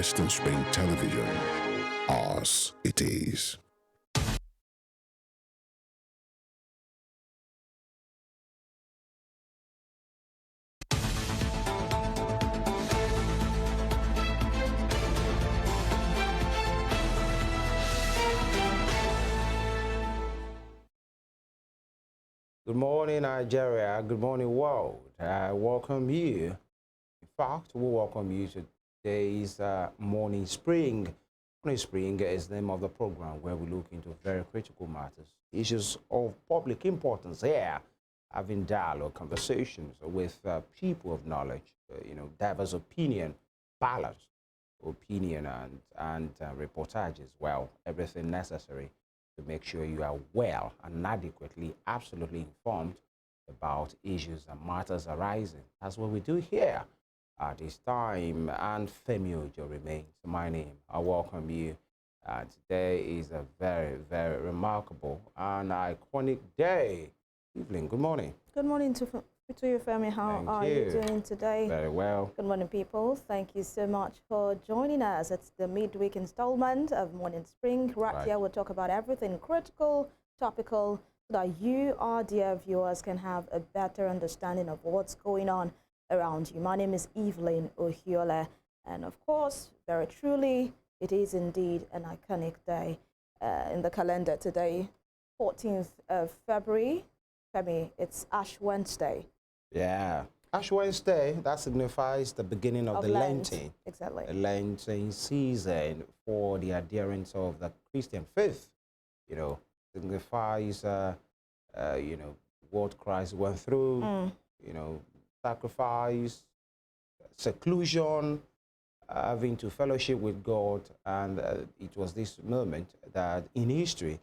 Western Spring Television. Ours it is. Good morning, Nigeria. Good morning, world. I welcome you. In fact, we welcome you to today's Morning Spring. Morning Spring is the name of the program where we look into very critical matters, issues of public importance here, having dialogue, conversations with people of knowledge, diverse opinion, balanced opinion, and reportage as well, everything necessary to make sure you are well and adequately, absolutely informed about issues and matters arising. That's what we do here at this time. And Femi Ojo remains my name. I welcome you. Today is a very, very remarkable and iconic day. Evelyn, good morning. Good morning to you, Femi. How are you doing today? Very well. Good morning, people. Thank you so much for joining us. It's the midweek installment of Morning Spring. Right here, we'll talk about everything critical, topical, so that you, our dear viewers, can have a better understanding of what's going on around you. My name is Evelyn Ohiole, and of course, very truly, it is indeed an iconic day in the calendar today, 14th of February. Femi, it's Ash Wednesday. Yeah. Ash Wednesday, that signifies the beginning of the Lenten. Exactly. The Lenten season for the adherents of the Christian faith. Signifies, what Christ went through, sacrifice, seclusion, having to fellowship with God. And it was this moment that in history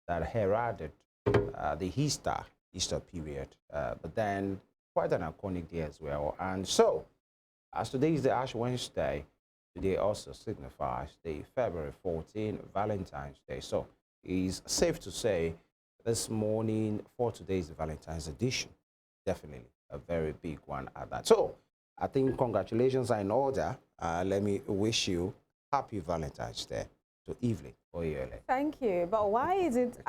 that heralded the Easter period. But then quite an iconic day as well. And so, as today is the Ash Wednesday, today also signifies the February 14, Valentine's Day. So, it's safe to say this morning for today's Valentine's edition, definitely a very big one at that. So, I think congratulations are in order. Let me wish you happy Valentine's Day to Evelyn Ohiole. Thank you. But why is it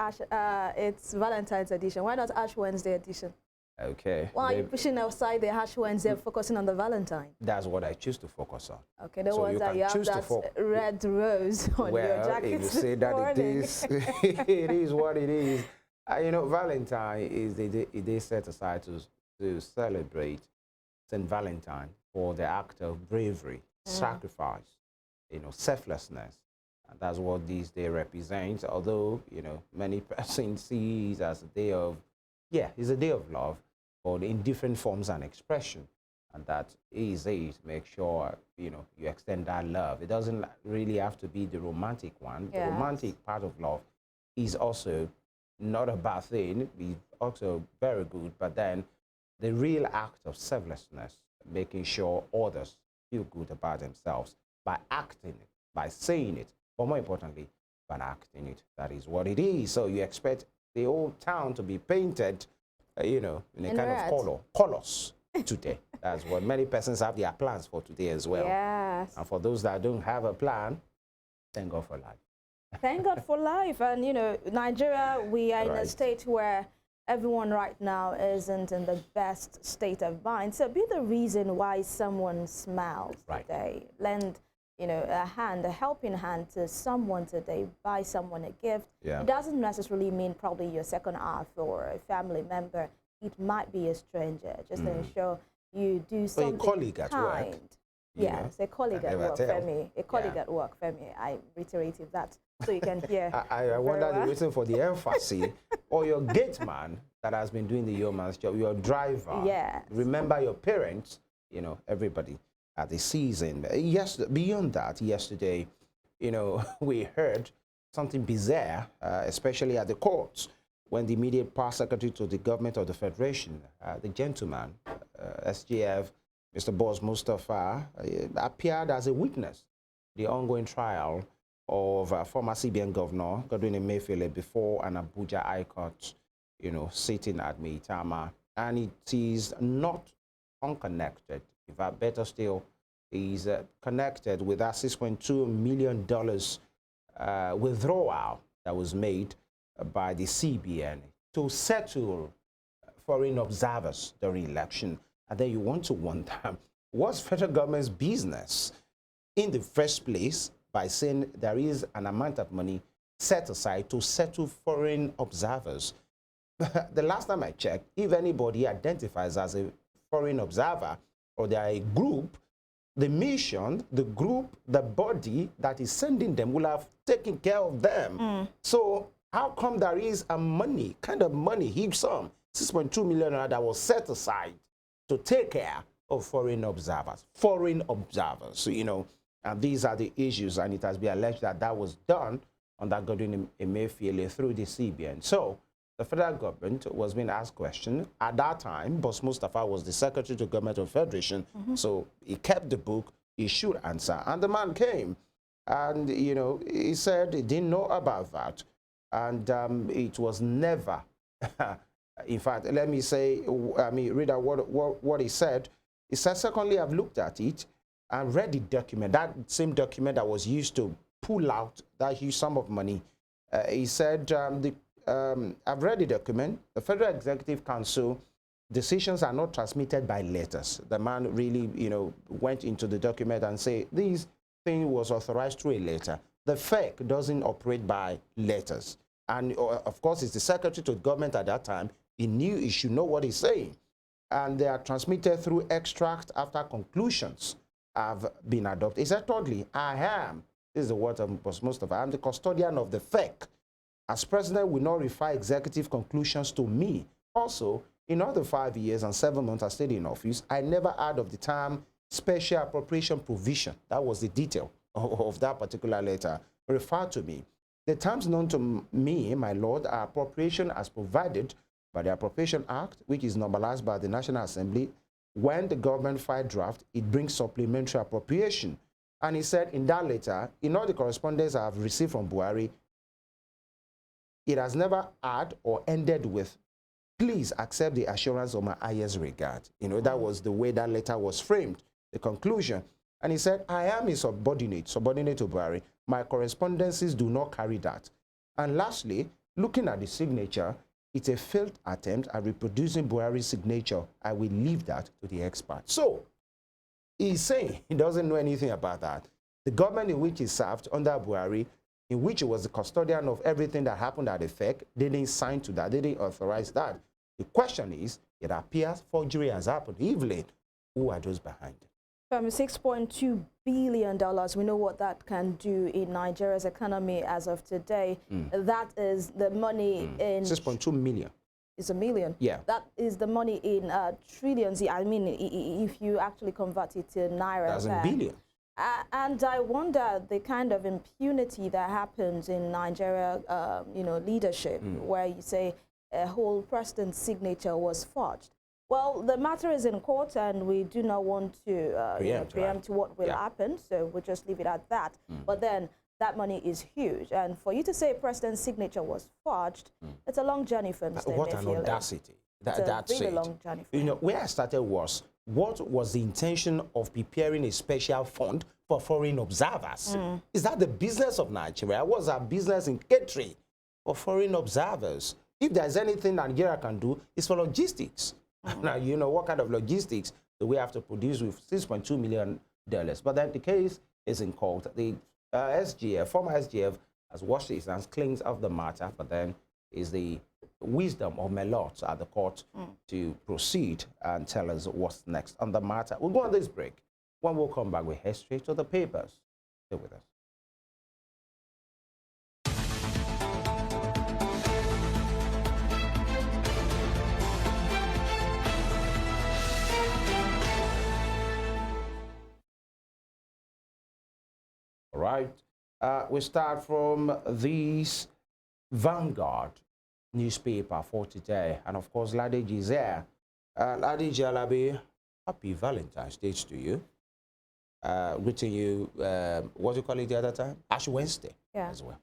it's Valentine's edition? Why not Ash Wednesday edition? Okay. Why are you pushing outside the Ash Wednesday, focusing on the Valentine? That's what I choose to focus on. Okay, the ones that you have that red rose on your jacket. If you say that it is, it is what it is. Valentine is the day set aside to celebrate St. Valentine for the act of bravery, sacrifice, selflessness. And that's what this day represents, although, many persons see it as a day of, it's a day of love, but in different forms and expression. And that is it. Make sure, you extend that love. It doesn't really have to be the romantic one. Yes. The romantic part of love is also not a bad thing. It's also very good. But then the real act of selflessness, making sure others feel good about themselves by acting it, by saying it, but more importantly, by acting it. That is what it is. So you expect the whole town to be painted, in a kind of colors today. That's what many persons have their plans for today as well. Yes. And for those that don't have a plan, thank God for life. Thank God for life. And, Nigeria, we are in a state where everyone right now isn't in the best state of mind. So be the reason why someone smiles today. Lend a helping hand to someone today, buy someone a gift. Yeah. It doesn't necessarily mean probably your second half or a family member. It might be a stranger. Just to ensure you do something a colleague at kind. work. Yes, a colleague at work, Femi. A colleague at work, Femi. I reiterated that so you can hear. I wonder the reason for the emphasis. Or your gate man that has been doing the yeoman's job, your driver. Yes. Remember your parents, everybody. At the season. Yes, beyond that, yesterday, we heard something bizarre, especially at the courts, when the immediate past secretary to the government of the Federation, the gentleman, SGF, Mr. Boss Mustafa, appeared as a witness in the ongoing trial of former CBN Governor Godwin Emefiele before an Abuja High Court, sitting at Maitama. And it is not unconnected. In fact, better still, is connected with that $6.2 million withdrawal that was made by the CBN to settle foreign observers during election. And then you want to wonder, what's federal government's business in the first place by saying there is an amount of money set aside to settle foreign observers? The last time I checked, if anybody identifies as a foreign observer or they are a group, the mission, the group, the body that is sending them will have taken care of them. So how come there is a money, kind of money, huge sum, $6.2 million that was set aside to take care of foreign observers? Foreign observers, you know, and these are the issues, and it has been alleged that that was done under Godwin Emefiele through the CBN. So the federal government was being asked questions. At that time, Boss Mustafa was the Secretary to Government of Federation, so he kept the book, he should answer. And the man came, and, you know, he said he didn't know about that. And it was never, in fact, let me say, read out what he said. He said, secondly, I've looked at it and read the document, that same document that was used to pull out that huge sum of money. He said, I've read the document. The Federal Executive Council decisions are not transmitted by letters. The man really, you know, went into the document and said, this thing was authorized through a letter. The FEC doesn't operate by letters. And of course, it's the Secretary to Government at that time. He knew he should know what he's saying. And they are transmitted through extract after conclusions have been adopted. He said, thirdly, this is the word of Mustafa, I'm the custodian of the FEC. As president, will not refer executive conclusions to me. Also, in all the 5 years and 7 months I stayed in office, I never heard of the term special appropriation provision. That was the detail of that particular letter referred to me. The terms known to me, my lord, are appropriation as provided by the Appropriation Act, which is normalized by the National Assembly. When the government file draft, it brings supplementary appropriation. And he said in that letter, in all the correspondence I have received from Buhari, it has never had or ended with, please accept the assurance of my highest regard. You know, that was the way that letter was framed, the conclusion. And he said, I am a subordinate to Buhari. My correspondences do not carry that. And lastly, looking at the signature, it's a failed attempt at reproducing Buhari's signature. I will leave that to the experts. So he's saying he doesn't know anything about that. The government in which he served under Buhari, in which he was the custodian of everything that happened at the FEC, they didn't sign to that, they didn't authorize that. The question is, it appears forgery has happened. Evelyn, who are those behind it? From $6.2 billion, we know what that can do in Nigeria's economy as of today. That is the money in... 6.2 million. It's a million. Yeah. That is the money in trillions. I mean, if you actually convert it to Naira. That's in billion. And I wonder the kind of impunity that happens in Nigeria, you know, leadership, where you say a whole president's signature was forged. Well, the matter is in court, and we do not want to preempt what will happen, so we'll just leave it at that. But then that money is huge, and for you to say president's signature was forged, it's a long journey for Mr. What an audacity. That's really it. long journey for you know, where I started was, what was the intention of preparing a special fund for foreign observers? Is that the business of Nigeria? What's our business in catering for foreign observers? If there's anything Nigeria can do, it's for logistics. Now, you know, what kind of logistics do we have to produce with $6.2 million? But then the case is in court. The SGF, former SGF, has washed his hands, cleans of the matter, but then is the wisdom of Melot at the court to proceed and tell us what's next on the matter. We'll go on this break. When we'll come back, we'll head straight to the papers. Stay with us. All right. We start from this Vanguard newspaper for today. And of course, Ladeji is there. Ladeji Alabi, happy Valentine's Day to you. Greeting you, what do you call it the other time? Ash Wednesday as well.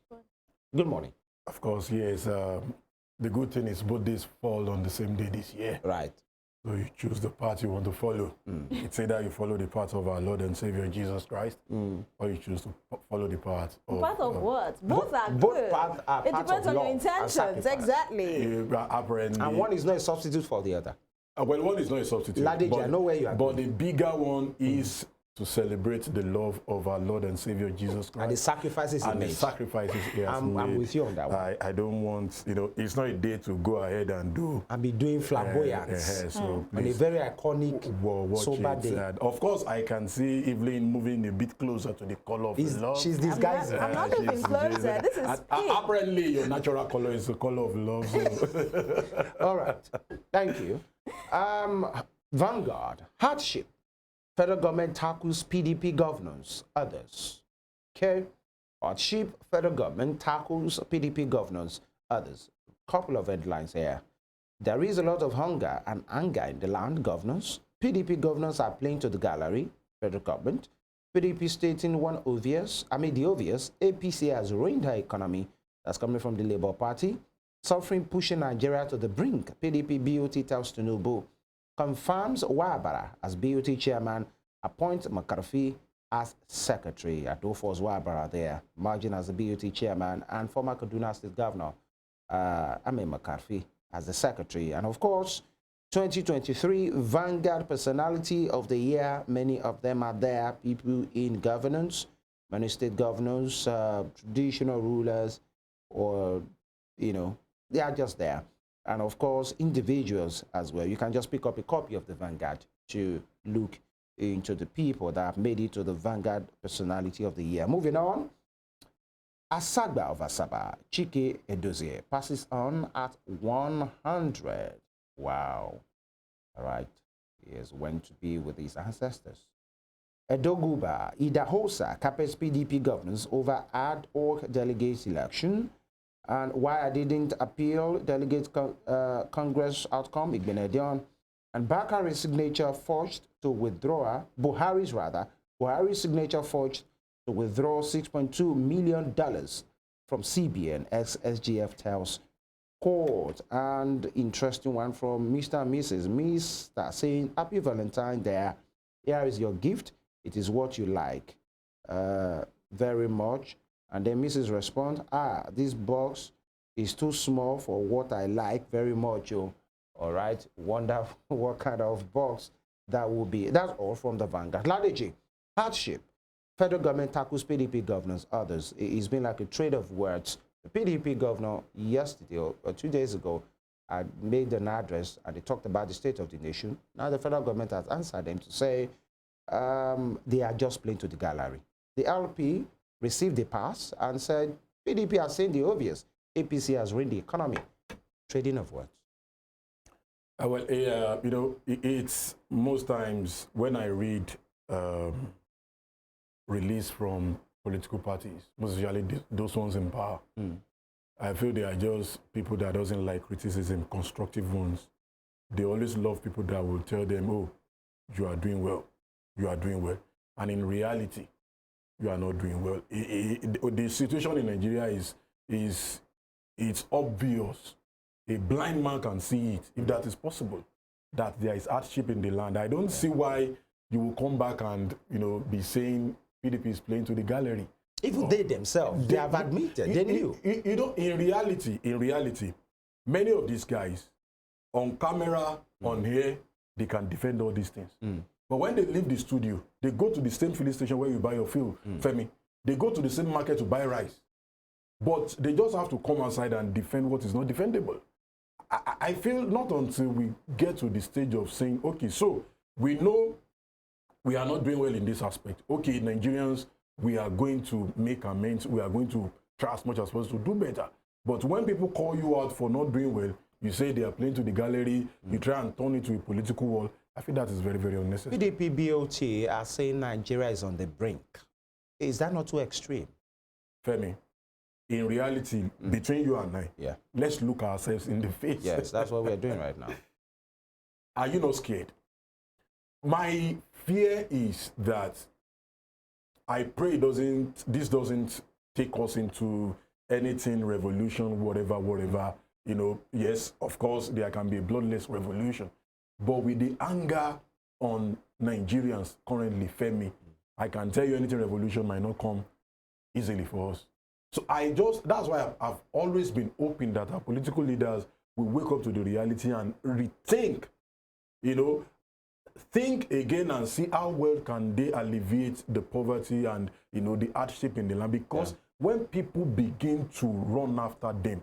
Good morning. Of course, yes. The good thing is both days fall on the same day this year. Right. So you choose the path you want to follow. It's either you follow the path of our Lord and Savior Jesus Christ, or you choose to follow the path of... Path of what? Both are both good. paths are It paths depends of on your love and intentions. sacrifice. Exactly. apparently, And one is not a substitute for the other. well, one is not a substitute. Ladeji, I know where you are But going. the bigger one is to celebrate the love of our Lord and Savior Jesus Christ. And the sacrifices he And the made. sacrifices he has made. I'm with you on that one. I don't want, it's not a day to go ahead and do. And be doing flamboyance. So On a please, very iconic watch sober it. day. And of course, I can see Evelyn moving a bit closer to the color of the love. She's disguising. I'm not moving closer. This is pink. Apparently, your natural color is the color of love. So. All right. Thank you. Vanguard, hardship. Federal government tackles PDP governors, others. Okay. Hardship, federal government tackles PDP governors, others. Couple of headlines here. There is a lot of hunger and anger in the land, governors. PDP governors are playing to the gallery, federal government. PDP stating the obvious, APC has ruined her economy. That's coming from the Labour Party. Suffering, pushing Nigeria to the brink. PDP BOT tells Tinubu. Confirms Wabara as BOT chairman, appoints McCarthy as secretary. Adolphus Wabara there, margin as the BOT chairman, and former Kaduna State Governor, Ame McCarthy, as the secretary. And of course, 2023 Vanguard Personality of the Year. Many of them are there, people in governance, many state governors, traditional rulers, or, they are just there. And of course, individuals as well. You can just pick up a copy of the Vanguard to look into the people that have made it to the Vanguard Personality of the Year. Moving on, Asagba of Asaba, Chike Edozie, passes on at 100. Wow. All right. He is went to be with his ancestors. Edoguba, Idahosa, Capes PDP governors over ad hoc delegate election. And why I didn't appeal delegate Congress outcome, Igbenedion, and Bakari's signature forged to withdraw, Buhari's signature forged to withdraw $6.2 million from CBN, ex-SGF tells court. And interesting one from Mr. and Mrs. Mr. saying, Happy Valentine there. Here is your gift. It is what you like very much. And then Mrs. responds, this box is too small for what I like very much. All right, wonder what kind of box that will be. That's all from the Vanguard. Ladeji, hardship. Federal government tackles PDP governors, others. It's been like a trade of words. The PDP governor yesterday or 2 days ago had made an address and they talked about the state of the nation. Now the federal government has answered them to say they are just playing to the gallery. The LP received a pass and said, PDP has seen the obvious. APC has ruined the economy. Trading of words. Well, it's most times when I read release from political parties, most usually those ones in power, I feel they are just people that doesn't like criticism, constructive ones. They always love people that will tell them, oh, you are doing well. You are doing well. And in reality, you are not doing well. The situation in Nigeria it's obvious. A blind man can see it, if that is possible, that there is hardship in the land. I don't see why you will come back and be saying PDP is playing to the gallery. Even they themselves, they have admitted, they knew. In reality, many of these guys, on camera, on here, they can defend all these things. But when they leave the studio, they go to the same filling station where you buy your fuel, Femi. They go to the same market to buy rice. But they just have to come outside and defend what is not defendable. I feel not until we get to the stage of saying, okay, so we know we are not doing well in this aspect. Okay, Nigerians, we are going to make amends. We are going to try as much as possible to do better. But when people call you out for not doing well, you say they are playing to the gallery, you try and turn it to a political wall. I think that is very, very unnecessary. PDP BOT are saying Nigeria is on the brink. Is that not too extreme? Femi, in reality, between you and I, let's look ourselves in the face. Yes, that's what we're doing right now. Are you not scared? My fear is that I pray this doesn't take us into anything, revolution, whatever. Yes, of course, there can be a bloodless revolution. But with the anger on Nigerians currently, Femi, I can tell you anything revolution might not come easily for us. So that's why I've always been hoping that our political leaders will wake up to the reality and rethink, think again and see how well can they alleviate the poverty and, the hardship in the land. Because when people begin to run after them,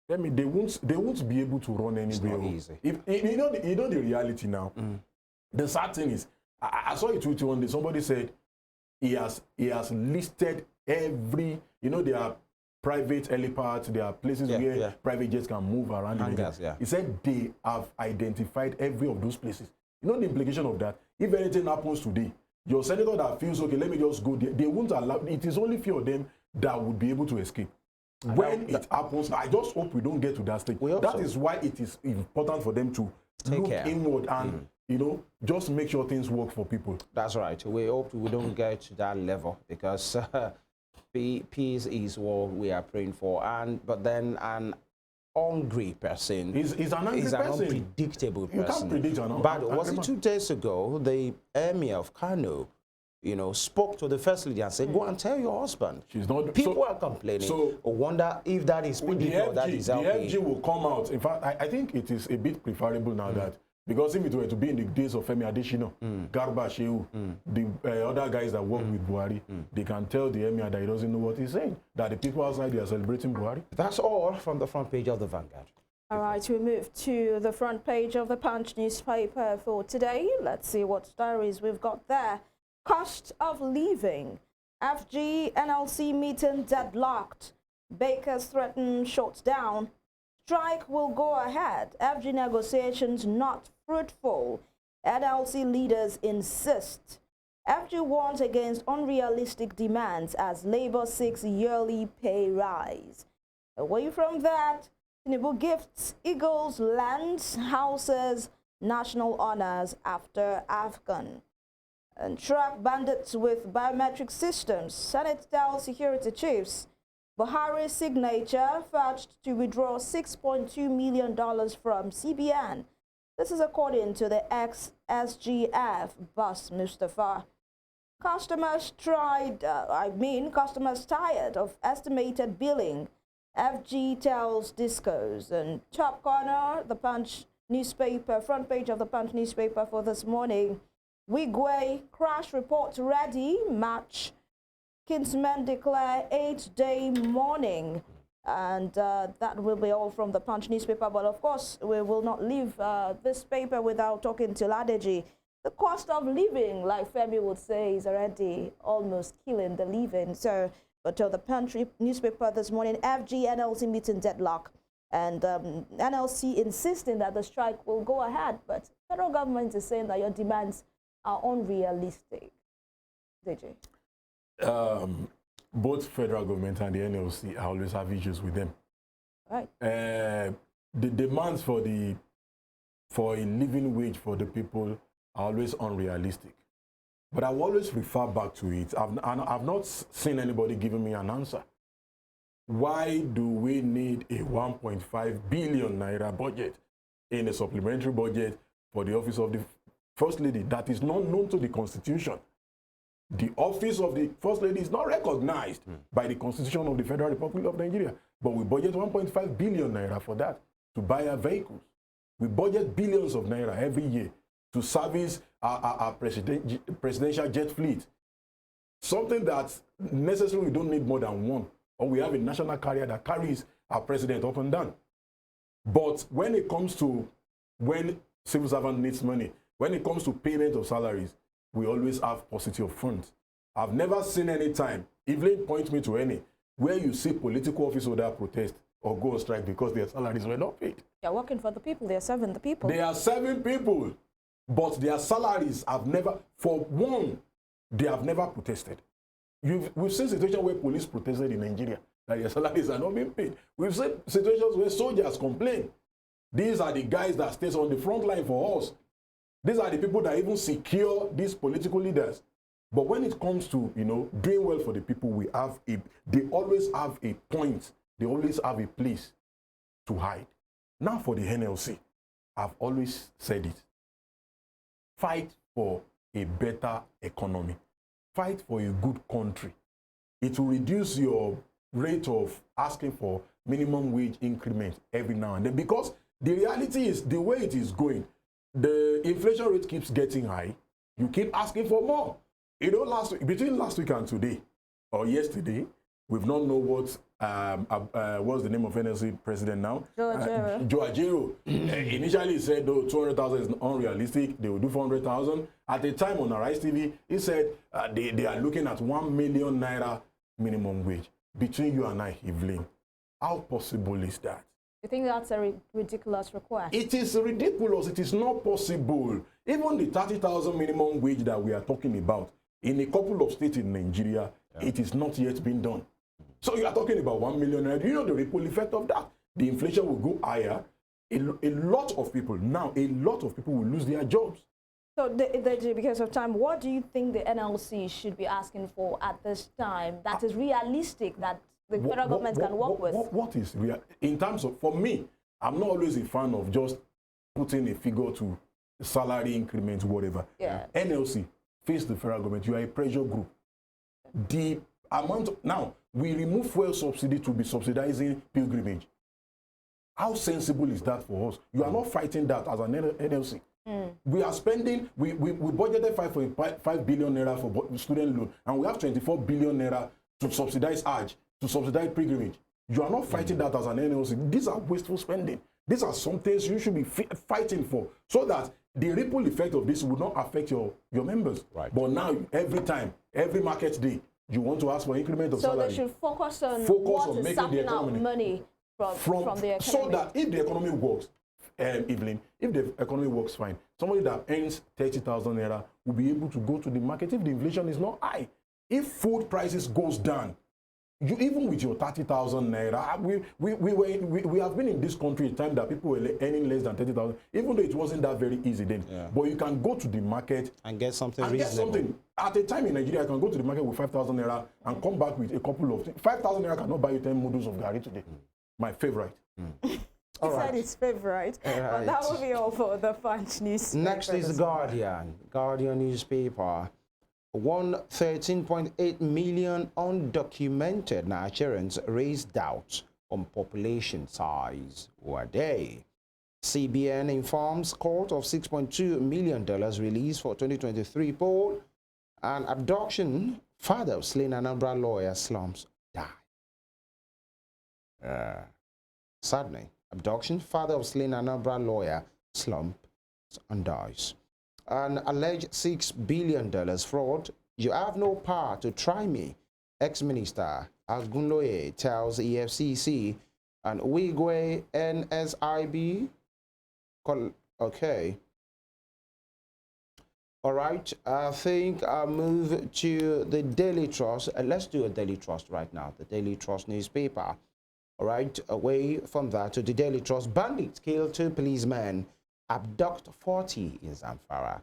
they won't be able to run anywhere. It's not easy. If you know the reality now. The sad thing is, I saw a tweet one day. Somebody said he has listed every, there are private helipads, there are places where private jets can move around. Hangars, He said they have identified every of those places. You know the implication of that? If anything happens today, your senator that feels okay, let me just go there, they won't allow. It is only few of them that would be able to escape. When it happens, I just hope we don't get to that stage. That is why it is important for them to look inward and, just make sure things work for people. That's right. We hope we don't get to that level because peace is what we are praying for. But then an hungry person is an unpredictable person. You can't predict an But was it 2 days ago, the Emir of Kano, spoke to the First Lady and said, go and tell your husband. She's not. People are complaining. So I wonder if that is predicting or that is helping. The FG will come out. In fact, I think it is a bit preferable now that, because if it were to be in the days of Femi Adesina, Garba Shehu, the other guys that work with Buhari, they can tell the Emir that he doesn't know what he's saying, that the people outside, they are celebrating Buhari. That's all from the front page of the Vanguard. All right, we move to the front page of the Punch newspaper for today. Let's see what stories we've got there. Cost of living. FG NLC meeting deadlocked. Bakers threaten shut down. Strike will go ahead. FG negotiations not fruitful. NLC leaders insist. FG warns against unrealistic demands as Labour seeks yearly pay rise. Away from that, Tinubu gifts Eagles lands, houses, national honors after AFCON. And track bandits with biometric systems. Senate tells security chiefs. Buhari's signature fetched to withdraw $6.2 million from CBN. This is according to the ex-SGF boss, Mustafa. Customers tired of estimated billing. FG tells Discos. And top corner, the Punch newspaper, front page of the Punch newspaper for this morning. Wigwe crash report ready, match. Kinsmen declare 8-day mourning. And that will be all from the Punch newspaper. But of course, we will not leave this paper without talking to Ladeji. The cost of living, like Femi would say, is already almost killing the living. So, but to the Punch newspaper this morning, FG NLC meeting deadlock. And NLC insisting that the strike will go ahead. But federal government is saying that your demands are unrealistic. DJ. Both federal government and the NLC always have issues with them. Right. The demands for a living wage for the people are always unrealistic. But I will always refer back to it. I've not seen anybody giving me an answer. Why do we need a 1.5 billion naira budget in a supplementary budget for the office of the First Lady that is not known to the Constitution? The office of the First Lady is not recognized by the Constitution of the Federal Republic of Nigeria. But we budget 1.5 billion naira for that, to buy our vehicles. We budget billions of naira every year to service our presidential jet fleet. Something that necessarily we don't need more than one. Or we have a national carrier that carries our president up and down. But when it comes to when civil servant needs money, when it comes to payment of salaries, we always have positive funds. I've never seen any time, Evelyn point me to any, where you see political office holder protest or go on strike because their salaries were not paid. They're working for the people. They're serving the people. They are serving people, but their salaries have never, for one, they have never protested. We've seen situations where police protested in Nigeria, that their salaries are not being paid. We've seen situations where soldiers complain. These are the guys that stay on the front line for us. These are the people that even secure these political leaders. But when it comes to, doing well for the people, they always have a point. They always have a place to hide. Now for the NLC, I've always said it. Fight for a better economy. Fight for a good country. It will reduce your rate of asking for minimum wage increment every now and then, because the reality is the way it is going, the inflation rate keeps getting high. You keep asking for more. You know, between last week and today, or yesterday, we've not know what's the name of NLC president now? Joe Ajaero. Joe Ajaero. Initially he said, though, 200,000 is unrealistic. They will do 400,000. At the time on Arise TV, he said they are looking at 1 million naira minimum wage. Between you and I, Evelyn, how possible is that? You think that's a ridiculous request? It is ridiculous. It is not possible. Even the 30,000 minimum wage that we are talking about, in a couple of states in Nigeria, it is not yet been done. So you are talking about 1 million. Do you know the ripple effect of that? The inflation will go higher. A lot of people will lose their jobs. So, because of time, what do you think the NLC should be asking for at this time that is realistic, that the federal government can work with? What is real? In terms of, for me, I'm not always a fan of just putting a figure to salary increments, whatever. Yeah. NLC, face the federal government. You are a pressure group. The amount now, we remove fuel subsidy to be subsidizing pilgrimage. How sensible is that for us? You are not fighting that as an NLC. We are spending, we budgeted 5.5 billion naira for student loan, and we have 24 billion naira to subsidize Hajj, to subsidize pilgrimage. You are not fighting that as an NLC. These are wasteful spending. These are some things you should be fighting for, so that the ripple effect of this will not affect your members. Right. But now, every time, every market day, you want to ask for increment of salary. So they should focus on sapping out money from the economy. So that if the economy works, Evelyn, if the economy works fine, somebody that earns 30,000 naira will be able to go to the market if the inflation is not high. If food prices goes down, you, even with your 30,000 naira, we have been in this country a time that people were earning less than 30,000, even though it wasn't that very easy then. Yeah. But you can go to the market and get something reasonable. At a time in Nigeria, I can go to the market with 5,000 naira and come back with a couple of things. 5,000 naira cannot buy you 10 noodles of gari today. My favorite. He said his favorite. But that will be all for the Punch news. Next is the Guardian newspaper. 13.8 million undocumented Nigerians raised doubts on population size. Who are they? CBN informs court of $6.2 million released for 2023 poll. And abduction, father of slain Anambra lawyer slums die. Sadly, abduction, father of slain Anambra lawyer slumps and dies. An alleged $6 billion fraud. You have no power to try me. Ex-minister Agunloye tells EFCC and Wigwe NSIB. Okay. All right. I think I'll move to the Daily Trust. Let's do a Daily Trust right now. The Daily Trust newspaper. All right. Away from that to the Daily Trust. Bandits kill 2 policemen. Abduct 40 in Zamfara.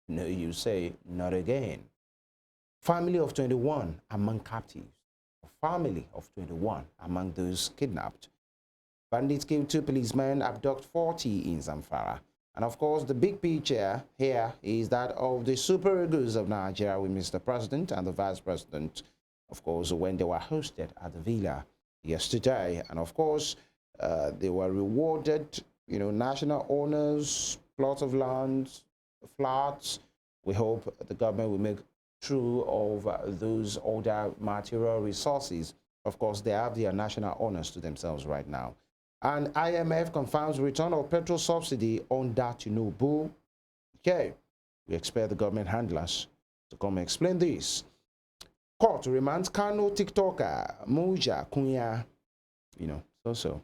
No, you say, not again. Family of 21 among captives. Family of 21 among those kidnapped. Bandits kill 2 policemen, abduct 40 in Zamfara. And of course, the big picture here is that of the Super Eagles of Nigeria with Mr. President and the Vice President, of course, when they were hosted at the Villa yesterday. And of course, they were rewarded, you know, national honors, plots of land, flats. We hope the government will make true of those other material resources. Of course, they have their national honors to themselves right now. And IMF confirms return of petrol subsidy on that Tinubu. Okay, we expect the government handlers to come and explain this. Court remands Kano TikToker Muja Kunya. You know, so.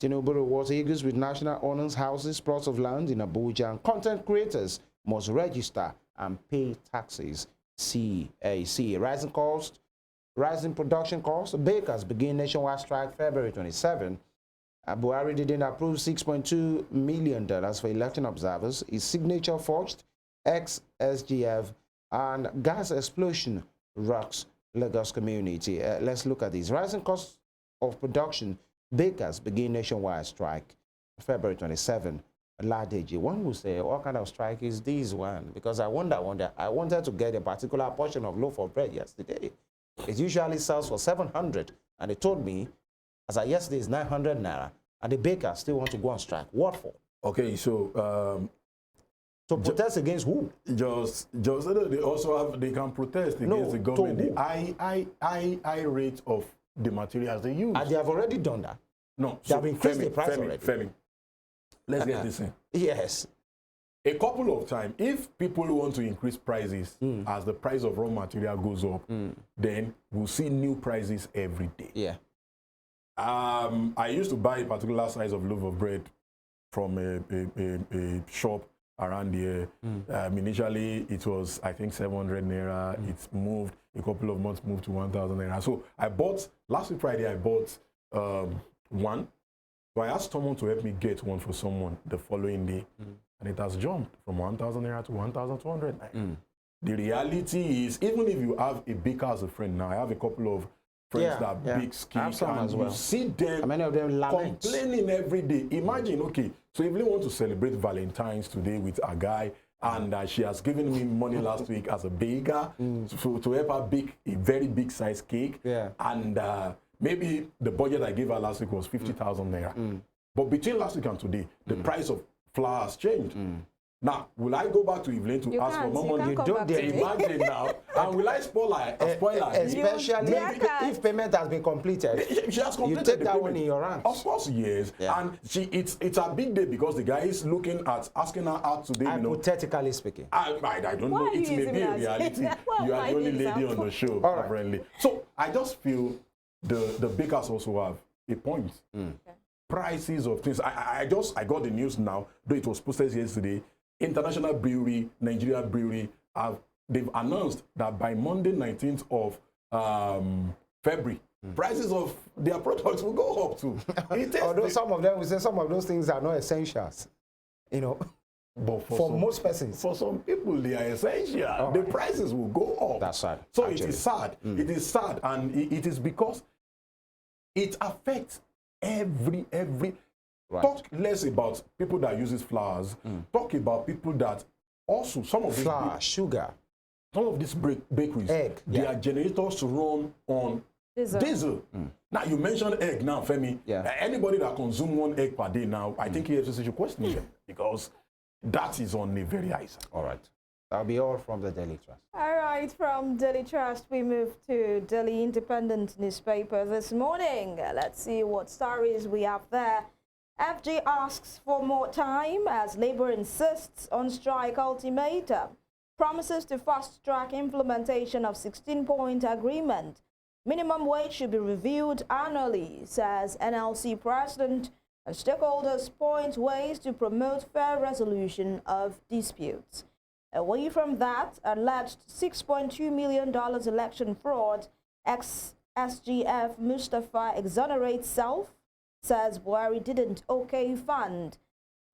Tinubu rewards Eagles with national honors, houses, plots of land in Abuja, and content creators must register and pay taxes. CAC. Rising production costs. Bakers begin nationwide strike February 27. Buhari didn't approve $6.2 million for election observers. His signature forged. Ex-SGF and gas explosion rocks Lagos community. Let's look at this. Rising costs of production. Bakers begin nationwide strike February 27, Ladeji, one will say, what kind of strike is this one? Because I wanted to get a particular portion of loaf of bread yesterday. It usually sells for 700, and they told me, as of yesterday, it's 900 naira, and the baker still want to go on strike. What for? Okay, so to protest against who? Just they also have, they can protest against the government. The high rate of the materials they use. And they have already done that. No, They have increased the price already. Femi, let's get this in. Yes. A couple of times, if people want to increase prices as the price of raw material goes up, then we'll see new prices every day. Yeah. I used to buy a particular size of loaf of bread from a shop around here. Initially, it was, I think, 700 naira. It's moved, a couple of months moved to 1,000 naira. So I bought, last week Friday, I bought one. So I asked someone to help me get one for someone the following day. And it has jumped from 1,000 naira to 1,200 naira. The reality is, even if you have a baker as a friend now, I have a couple of friends that bake cakes, and you see them, many of them complaining every day. Imagine, okay, so if you want to celebrate Valentine's today with a guy, and she has given me money last week as a baker to help her bake a very big size cake, and maybe the budget I gave her last week was 50,000 naira. But between last week and today, the price of flour has changed. Now, will I go back to Evelyn to ask for more money? You don't imagine now. And will I spoil her? Especially if payment has been completed. She has completed. You take that one in your hands. Of course, yes. Yeah. And it's a big day because the guy is looking at asking her out today. Hypothetically speaking. I don't know. It may be a reality. You are the only lady on the show, apparently. So I just feel the bakers also have a point. Prices of things. I got the news now, though it was posted yesterday. International Brewery, Nigeria Brewery, they've announced that by Monday, 19th of February, prices of their products will go up too. Although some of them will say some of those things are not essentials, you know. But for most persons. For some people, they are essential. The prices will go up. That's sad. So actually, it is sad. It is sad, and it is because it affects every. Right. Talk less about people that uses flowers. Talk about people that also, some of these flour, sugar. Some of these bakeries, their generators to run on diesel. Now, you mentioned egg now, Femi. Anybody that consumes 1 egg per day now, I think EFCC should question them because that is on a very high side. All right. That'll be all from the Daily Trust. All right, from Daily Trust, we move to Daily Independent newspaper this morning. Let's see what stories we have there. FG asks for more time as Labour insists on strike ultimatum. Promises to fast-track implementation of 16-point agreement. Minimum wage should be reviewed annually, says NLC president. And stakeholders point ways to promote fair resolution of disputes. Away from that, alleged $6.2 million election fraud, ex-SGF Mustafa exonerates self, says Buhari didn't okay fund.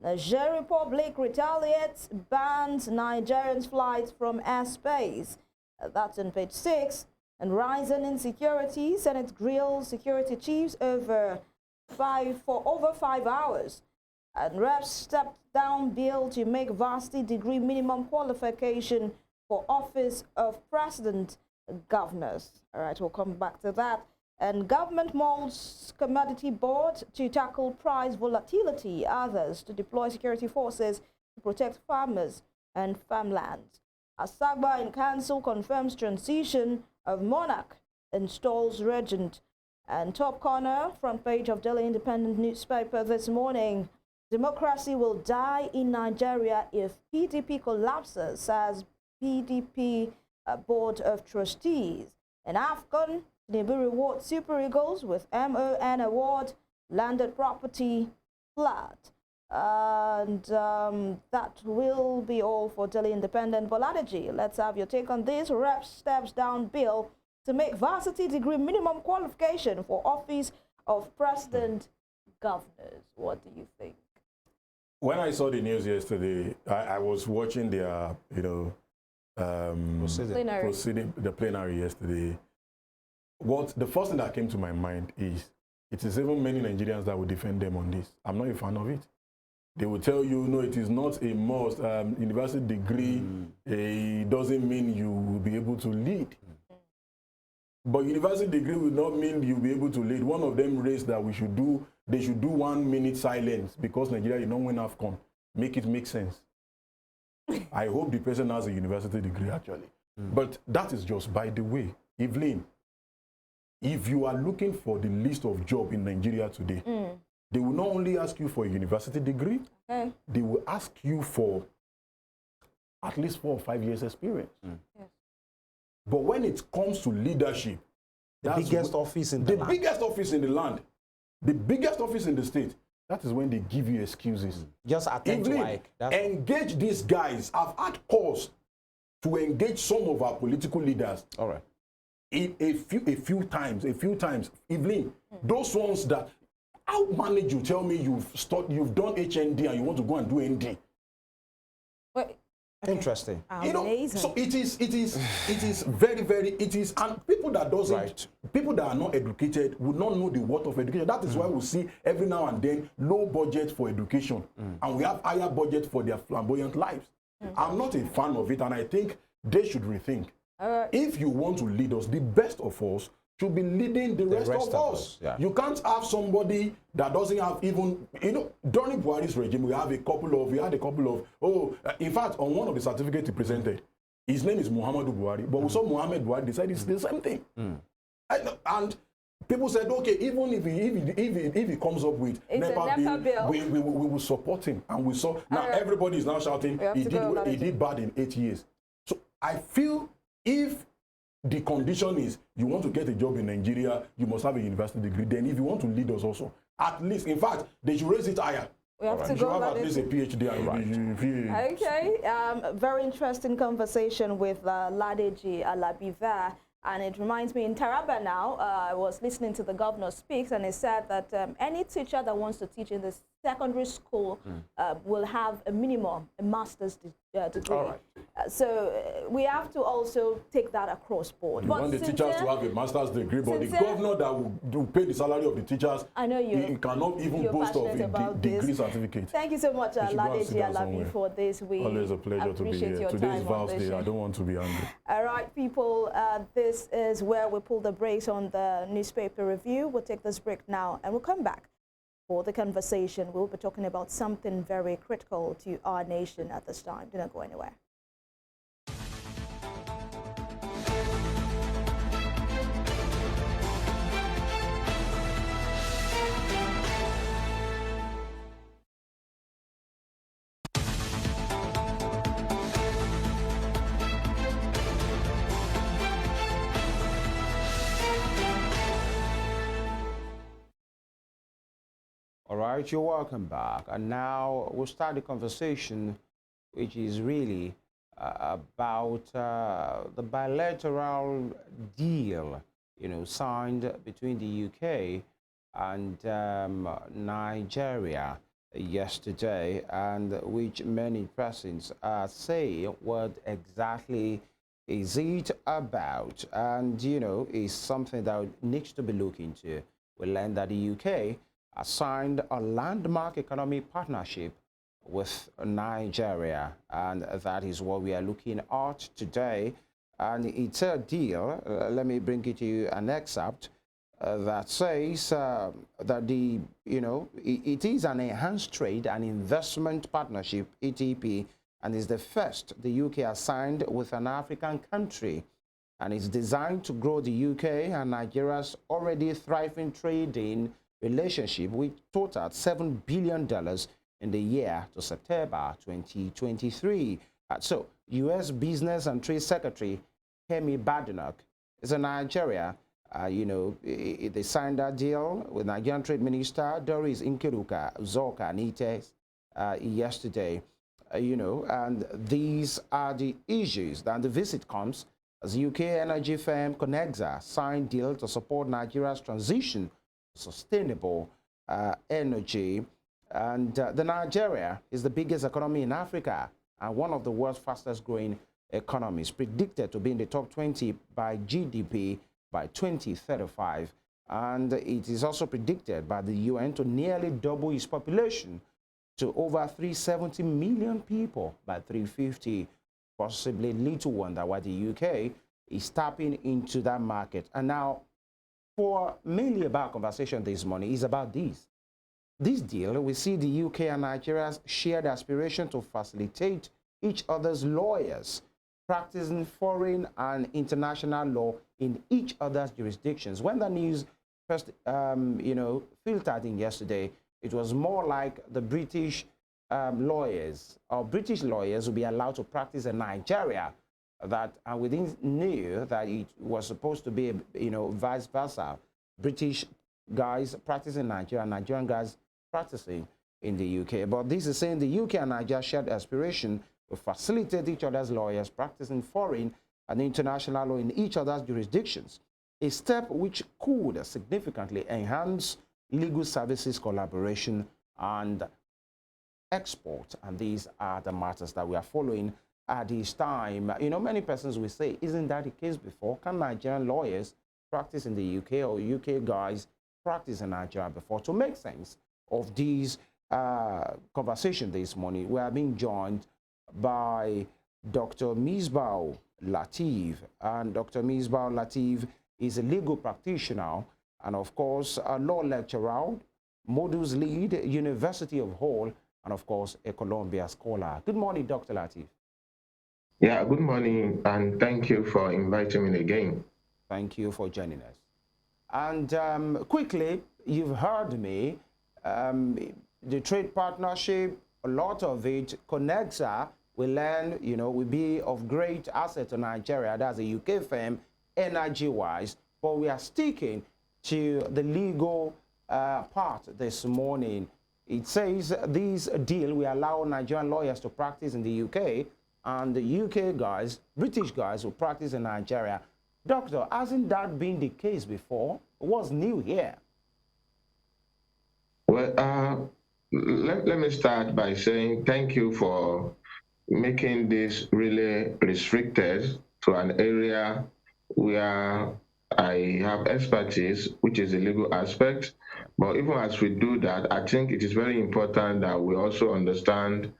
Niger Republic retaliates, bans Nigerians' flights from airspace. That's on page 6. And rising insecurity, Senate grills security chiefs for over 5 hours. And reps stepped down bill to make varsity degree minimum qualification for office of president governors. All right, we'll come back to that. And government molds commodity board to tackle price volatility. Others to deploy security forces to protect farmers and farmland. Asagba in council confirms transition of monarch, installs regent. And top corner, front page of Daily Independent newspaper this morning. Democracy will die in Nigeria if PDP collapses, says PDP Board of Trustees. In AFCON, Tinubu rewards Super Eagles with MON award, landed property flat. And that will be all for Daily Independent. Boladeji, let's have your take on this. Rep steps down bill to make varsity degree minimum qualification for office of president governors. What do you think? When I saw the news yesterday, I was watching their, the plenary yesterday. The first thing that came to my mind is, it is even many Nigerians that will defend them on this. I'm not a fan of it. They will tell you, no, it is not a must. University degree doesn't mean you will be able to lead. But university degree will not mean you'll be able to lead. One of them raised that they should do 1 minute silence because Nigeria did not win AFCON. Make it make sense. I hope the person has a university degree, actually. But that is just by the way. Evelyn, if you are looking for the list of jobs in Nigeria today, they will not only ask you for a university degree, they will ask you for at least 4 or 5 years experience. Yes. But when it comes to leadership, the biggest office in the land. biggest office in the land, the biggest office in the state, that is when they give you excuses. Just attend to Evelyn, like that. engage these guys. I've had calls to engage some of our political leaders. All right. A few times. Evelyn, those ones that, how manage you tell me you've done HND and you want to go and do ND? Wait. Interesting. You know, Amazing. so it is very, very, and people that people that are not educated would not know the worth of education. That is why we see every now and then low budget for education, and we have higher budget for their flamboyant lives. I'm not a fan of it, and I think they should rethink. If you want to lead us, the best of us should be leading the rest of us. Yeah. You can't have somebody that doesn't have even, during Buhari's regime, we had a couple of, in fact, on one of the certificates he presented, his name is Muhammadu Buhari, but we saw Muhammad Buhari decide it's the same thing. And people said, okay, even if he comes up with NEPA bill, we will support him. And we saw, now everybody is now shouting, he did bad in 8 years. So I feel if the condition is you want to get a job in Nigeria, you must have a university degree. Then if you want to lead us also, at least, in fact, they should raise it higher. We have to You go should have about at least a PhD. Okay, very interesting conversation with Ladeji Alabi there. And it reminds me, in Taraba now, I was listening to the governor speak, and he said that any teacher that wants to teach in the secondary school will have a minimum, a master's degree. All right. So we have to also take that across board. You want the teachers to have a master's degree, but the governor that will pay the salary of the teachers, I know he cannot even boast of a degree certificate. Thank you so much, Ladeji Alabi, somewhere. for this. We Always a pleasure to be appreciate here. your Today's time on Val's this Day. show. I don't want to be angry. All right, people, this is where we pull the brakes on the newspaper review. We'll take this break now, and we'll come back for the conversation. We'll be talking about something very critical to our nation at this time. Do not go anywhere. All right, you're welcome back. And now we'll start the conversation, which is really about the bilateral deal, signed between the UK and Nigeria yesterday, and which many persons say what exactly is it about, and is something that needs to be looked into. We learned that the UK signed a landmark economic partnership with Nigeria, and that is what we are looking at today. And it's a deal, let me bring it to you an excerpt that says that it is an enhanced trade and investment partnership, ETP, and is the first the UK has signed with an African country, and it's designed to grow the UK and Nigeria's already thriving trading relationship, which totaled $7 billion in the year to September 2023. So, U.S. Business and Trade Secretary Kemi Badenoch is in Nigeria. They signed that deal with Nigerian Trade Minister Doris Nkeruka Zoka Nites yesterday. And these are the issues. Then the visit comes as UK energy firm Conexa signed deal to support Nigeria's transition to sustainable energy. And the Nigeria is the biggest economy in Africa and one of the world's fastest growing economies, predicted to be in the top 20 by GDP by 2035. And it is also predicted by the UN to nearly double its population to over 370 million people by 350. Possibly little wonder why the UK is tapping into that market. And now, for mainly about conversation this morning is about this. This deal, we see the UK and Nigeria's shared aspiration to facilitate each other's lawyers practicing foreign and international law in each other's jurisdictions. When the news first, filtered in yesterday, it was more like the British lawyers or British lawyers will be allowed to practice in Nigeria. That and we didn't knew that it was supposed to be, vice versa. British guys practicing in Nigeria, Nigerian guys practicing in the UK. But this is saying the UK and Nigeria shared aspiration to facilitate each other's lawyers practicing foreign and international law in each other's jurisdictions, a step which could significantly enhance legal services collaboration and export. And these are the matters that we are following at this time. Many persons will say, isn't that the case before? Can Nigerian lawyers practice in the UK or UK guys practice in Nigeria before? To make sense of these conversation this morning, we are being joined by Dr. Misbah Lateef. And Dr. Misbah Lateef is a legal practitioner and, of course, a law lecturer, modules lead, University of Hull, and, of course, a Columbia scholar. Good morning, Dr. Lateef. Yeah, good morning, and thank you for inviting me again. Thank you for joining us. And quickly, you've heard me, the trade partnership, a lot of it connects her. We learn, will be of great asset to Nigeria. That's a UK firm, energy-wise. But we are sticking to the legal part this morning. It says this deal will allow Nigerian lawyers to practice in the UK, and the UK guys, British guys, will practice in Nigeria. Doctor, hasn't that been the case before? What's new here? Well, let me start by saying thank you for making this really restricted to an area where I have expertise, which is the legal aspect. But even as we do that, I think it is very important that we also understand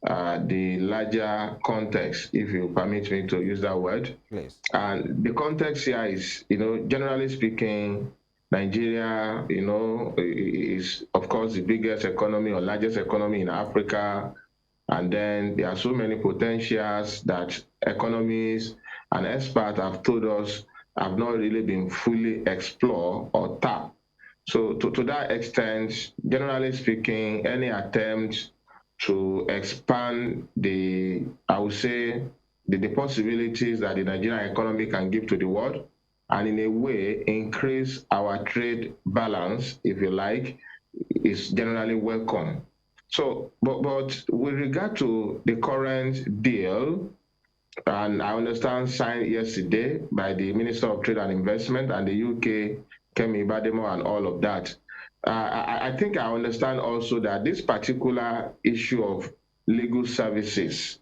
the larger context, if you permit me to use that word. Please. And the context here is, generally speaking, Nigeria, is of course the biggest economy or largest economy in Africa. And then there are so many potentials that economists and experts have told us have not really been fully explored or tapped. So to that extent, generally speaking, any attempt to expand the possibilities that the Nigerian economy can give to the world, and in a way increase our trade balance, if you like, is generally welcome. So, but with regard to the current deal, and I understand signed yesterday by the Minister of Trade and Investment and the UK, Kemi Bademo, and all of that, I think I understand also that this particular issue of legal services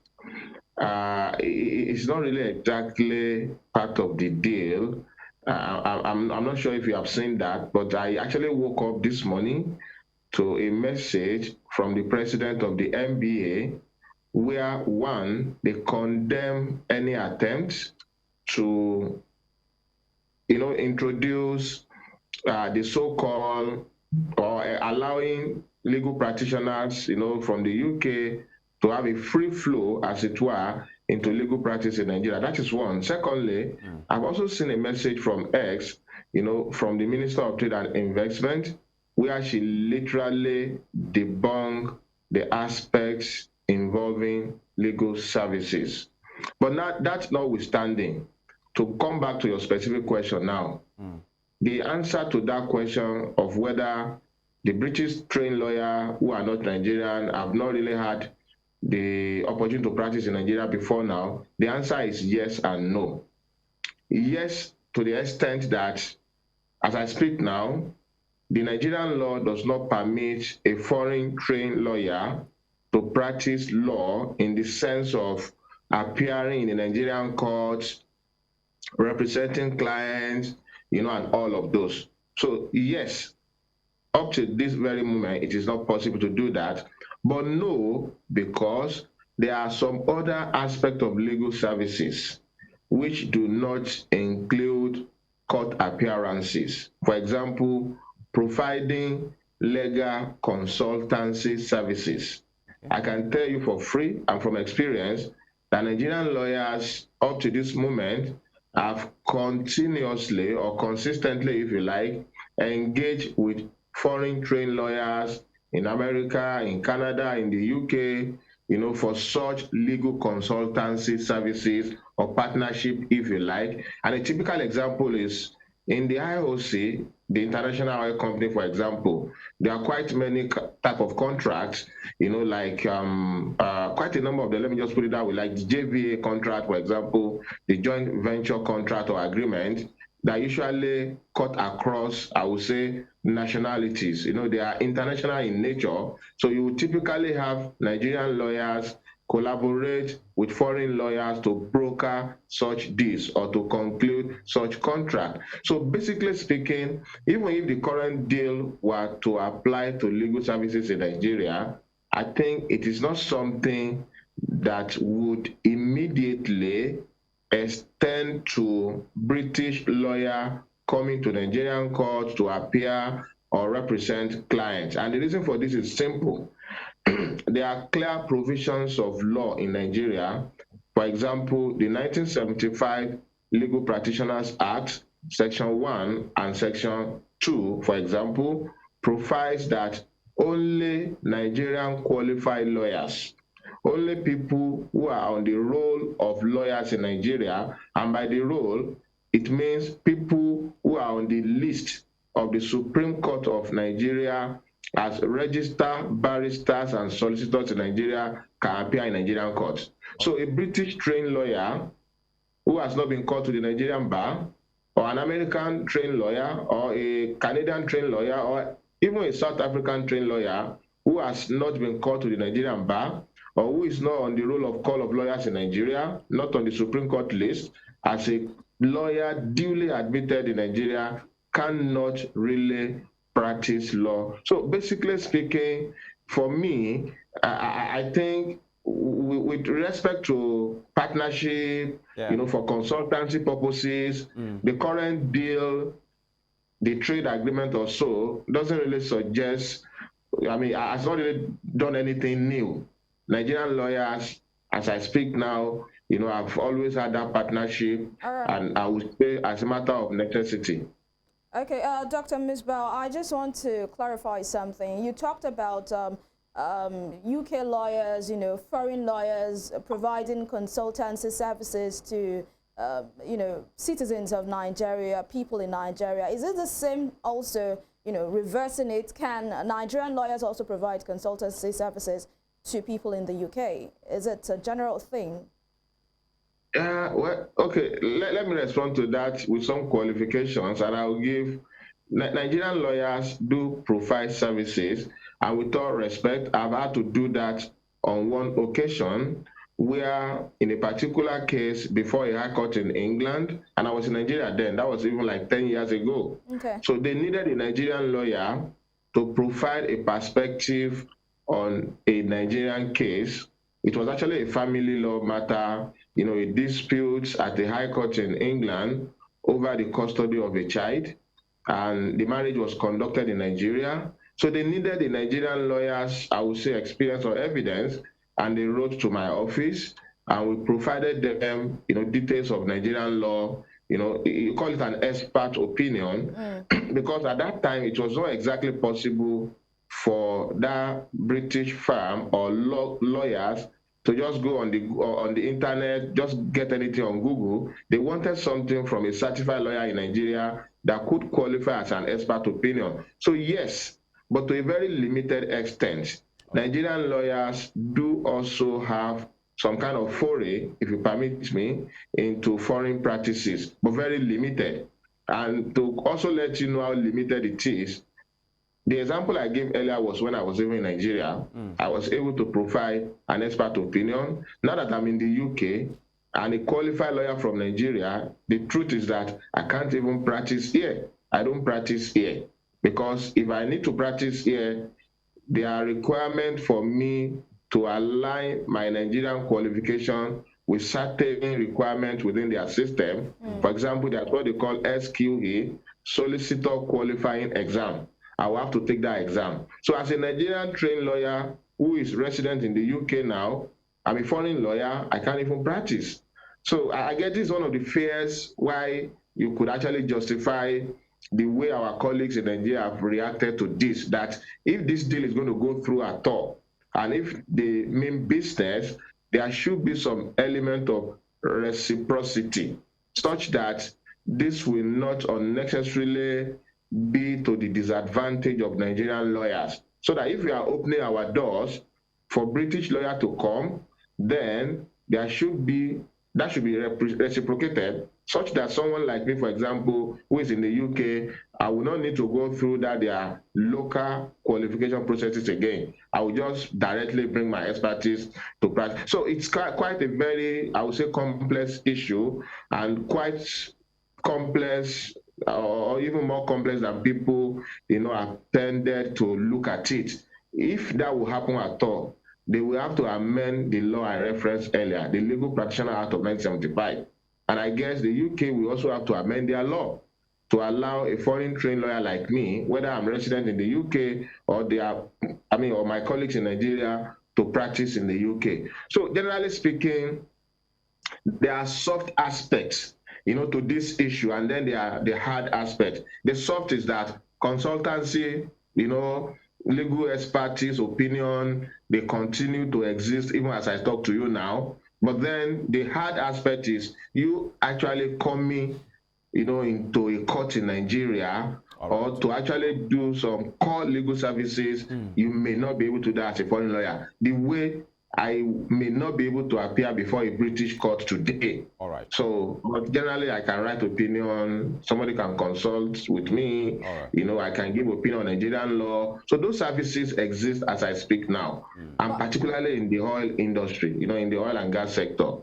is not really exactly part of the deal. I'm not sure if you have seen that, but I actually woke up this morning to a message from the president of the NBA, where one, they condemn any attempt to, introduce the so-called or allowing legal practitioners, from the UK to have a free flow, as it were, into legal practice in Nigeria. That is one. Secondly, I've also seen a message from X, from the Minister of Trade and Investment, where she literally debunked the aspects involving legal services. But not, that's notwithstanding, to come back to your specific question now, the answer to that question of whether the British trained lawyer who are not Nigerian have not really had the opportunity to practice in Nigeria before now, the answer is yes and no. Yes, to the extent that, as I speak now, the Nigerian law does not permit a foreign trained lawyer to practice law in the sense of appearing in the Nigerian courts, representing clients, and all of those. So yes, up to this very moment, it is not possible to do that. But no, because there are some other aspects of legal services which do not include court appearances. For example, providing legal consultancy services. I can tell you for free and from experience that Nigerian lawyers up to this moment have continuously or consistently, if you like, engaged with foreign trained lawyers in America, in Canada, in the UK, for such legal consultancy services or partnership, if you like. And a typical example is in the IOC, the International Oil Company, for example, there are quite many type of contracts, like quite a number of them. Let me just put it that way, like the JVA contract, for example, the joint venture contract or agreement that usually cut across, I would say, nationalities. They are international in nature. So you would typically have Nigerian lawyers collaborate with foreign lawyers to broker such deals or to conclude such contract. So basically speaking, even if the current deal were to apply to legal services in Nigeria, I think it is not something that would immediately extend to British lawyer coming to Nigerian courts to appear or represent clients. And the reason for this is simple. There are clear provisions of law in Nigeria. For example, the 1975 Legal Practitioners Act, Section 1 and Section 2, for example, provides that only Nigerian qualified lawyers, only people who are on the roll of lawyers in Nigeria, and by the roll, it means people who are on the list of the Supreme Court of Nigeria as registered barristers and solicitors in Nigeria can appear in Nigerian courts. So a British trained lawyer who has not been called to the Nigerian bar, or an American trained lawyer, or a Canadian trained lawyer, or even a South African trained lawyer who has not been called to the Nigerian bar, or who is not on the roll of call of lawyers in Nigeria, not on the Supreme Court list, as a lawyer duly admitted in Nigeria, cannot really practice law. So basically speaking, for me, I think with respect to partnership, for consultancy purposes, the current deal, the trade agreement or so, doesn't really suggest, has not really done anything new. Nigerian lawyers, as I speak now, I've always had that partnership, and I would say as a matter of necessity. Okay, Dr. Misbah, I just want to clarify something. You talked about UK lawyers, foreign lawyers providing consultancy services to, citizens of Nigeria, people in Nigeria. Is it the same also, reversing it? Can Nigerian lawyers also provide consultancy services to people in the UK? Is it a general thing? Well, okay, let me respond to that with some qualifications, and I'll give Nigerian lawyers do provide services, and with all respect, I've had to do that on one occasion where in a particular case before a high court in England, and I was in Nigeria then, that was even like 10 years ago. Okay. So they needed a Nigerian lawyer to provide a perspective on a Nigerian case. It was actually a family law matter, a dispute at the High Court in England over the custody of a child, and the marriage was conducted in Nigeria. So they needed the Nigerian lawyers, I would say, experience or evidence, and they wrote to my office, and we provided them, details of Nigerian law. You call it an expert opinion, because at that time it was not exactly possible for that British firm or lawyers to just go on the internet, just get anything on Google. They wanted something from a certified lawyer in Nigeria that could qualify as an expert opinion. So yes, but to a very limited extent. Nigerian lawyers do also have some kind of foray, if you permit me, into foreign practices, but very limited. And to also let you know how limited it is, the example I gave earlier was when I was living in Nigeria. I was able to provide an expert opinion. Now that I'm in the UK and a qualified lawyer from Nigeria, the truth is that I can't even practice here. I don't practice here because if I need to practice here, there are requirements for me to align my Nigerian qualification with certain requirements within their system. For example, that's what they call SQE, Solicitor Qualifying Exam. I will have to take that exam. So as a Nigerian trained lawyer who is resident in the UK now, I'm a foreign lawyer, I can't even practice. So I guess this is one of the fears why you could actually justify the way our colleagues in Nigeria have reacted to this, that if this deal is going to go through at all, and if they mean business, there should be some element of reciprocity, such that this will not unnecessarily be to the disadvantage of Nigerian lawyers. So that if we are opening our doors for British lawyers to come, then that should be reciprocated, such that someone like me, for example, who is in the UK, I will not need to go through their local qualification processes again. I will just directly bring my expertise to practice. So it's quite a very, I would say, complex issue, and quite complex, or even more complex than people, have tended to look at it. If that will happen at all, they will have to amend the law I referenced earlier, the Legal Practitioner Act of 1975. And I guess the UK will also have to amend their law to allow a foreign trained lawyer like me, whether I'm resident in the UK or or my colleagues in Nigeria, to practice in the UK. So generally speaking, there are soft aspects, to this issue, and then there are the hard aspect. The soft is that consultancy, legal expertise, opinion, they continue to exist even as I talk to you now. But then the hard aspect is you actually coming, into a court in Nigeria, or to actually do some core legal services, you may not be able to do that as a foreign lawyer. The way I may not be able to appear before a British court today. All right. So, but generally, I can write opinion. Somebody can consult with me. All right. I can give opinion on Nigerian law. So those services exist as I speak now, and particularly in the oil industry. In the oil and gas sector,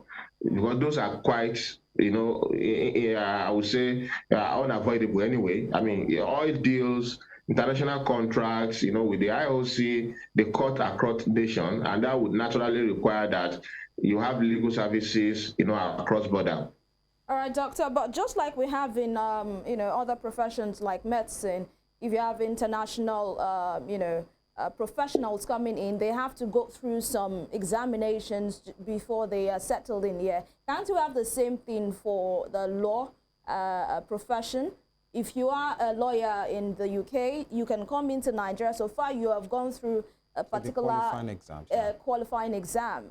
because those are quite, I would say, unavoidable anyway. I mean, oil deals, international contracts, with the IOC, the court across nation, and that would naturally require that you have legal services, across border. All right, doctor, but just like we have in, other professions like medicine, if you have international, professionals coming in, they have to go through some examinations before they are settled in here. Can't you have the same thing for the law profession? If you are a lawyer in the UK, you can come into Nigeria. So far, you have gone through a particular qualifying exam.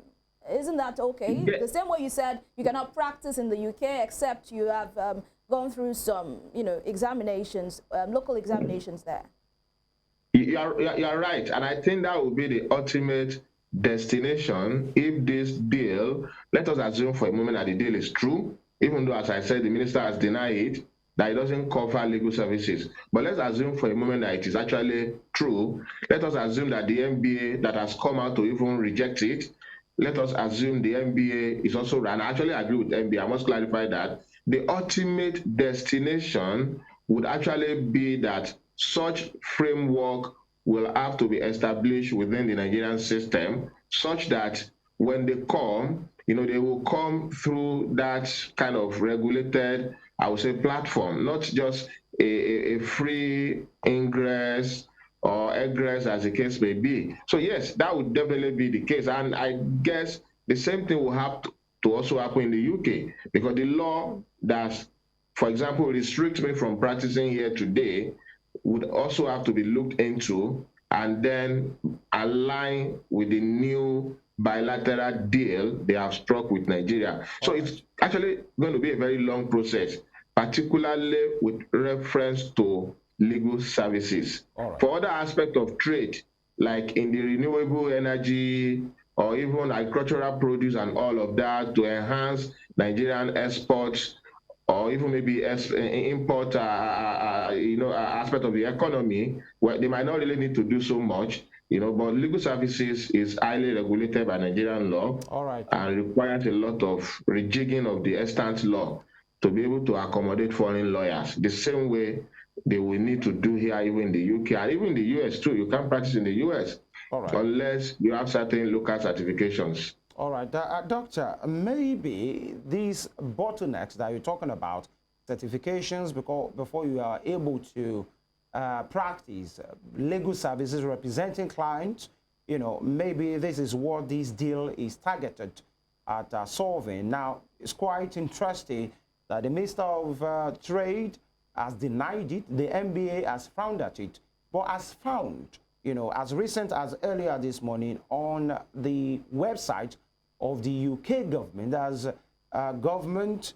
Isn't that okay? The same way you said you cannot practice in the UK except you have gone through some, examinations, local examinations there. You're right, and I think that would be the ultimate destination if this deal. Let us assume for a moment that the deal is true, even though, as I said, the minister has denied it, that it doesn't cover legal services. But let's assume for a moment that it is actually true. Let us assume that the NBA that has come out to even reject it, let us assume the NBA is also, and I actually agree with NBA, I must clarify that, the ultimate destination would actually be that such framework will have to be established within the Nigerian system, such that when they come, they will come through that kind of regulated, I would say, platform, not just a free ingress or egress, as the case may be. So yes, that would definitely be the case. And I guess the same thing will have to also happen in the UK, because the law that, for example, restricts me from practicing here today would also have to be looked into and then align with the new bilateral deal they have struck with Nigeria. So it's actually going to be a very long process, particularly with reference to legal services. Right. For other aspects of trade, like in the renewable energy or even agricultural produce and all of that, to enhance Nigerian exports, or even maybe import, aspect of the economy, where they might not really need to do so much, but legal services is highly regulated by Nigerian law. All right. And requires a lot of rejigging of the extant law to be able to accommodate foreign lawyers, the same way they will need to do here, even in the UK and even in the US too. You can't practice in the US unless you have certain local certifications. All right, Doctor, maybe these bottlenecks that you're talking about, certifications, before you are able to practice legal services representing clients, you know, maybe this is what this deal is targeted at solving. Now, it's quite interesting that the Minister of Trade has denied it, the NBA has frowned at it, but has found, you know, as recent as earlier this morning on the website of the UK government, as government.uk,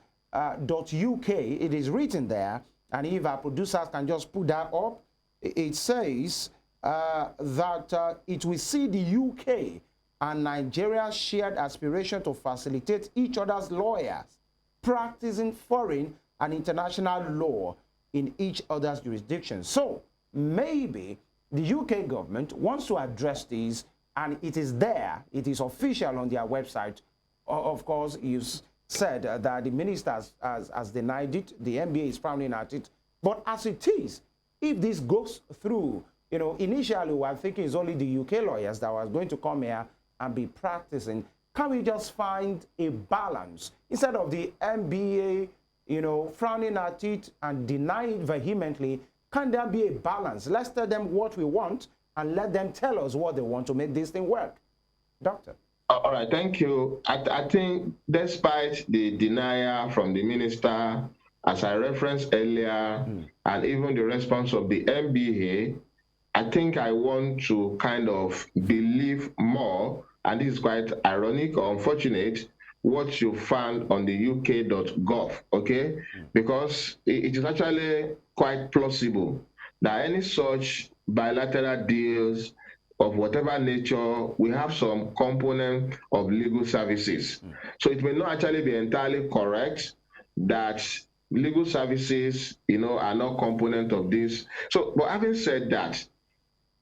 it is written there, and if our producers can just put that up, it says that it will see the UK and Nigeria's shared aspiration to facilitate each other's lawyers practicing foreign and international law in each other's jurisdiction. So maybe the UK government wants to address these, and it is there, it is official on their website. Of course, you said that the minister has denied it, the NBA is frowning at it, but as it is, if this goes through, you know, initially we were thinking it's only the UK lawyers that was going to come here and be practicing. Can we just find a balance instead of the NBA, you know, frowning at it and denying it vehemently? Can there be a balance? Let's tell them what we want and let them tell us what they want to make this thing work. Doctor. All right, thank you. I think despite the denial from the minister, as I referenced earlier, and even the response of the NBA, I think I want to kind of believe more, and this is quite ironic or unfortunate, what you found on the uk.gov, okay? Because it is actually quite plausible that any such bilateral deals of whatever nature, we have some component of legal services. So it may not actually be entirely correct that legal services, you know, are not component of this. So, but having said that,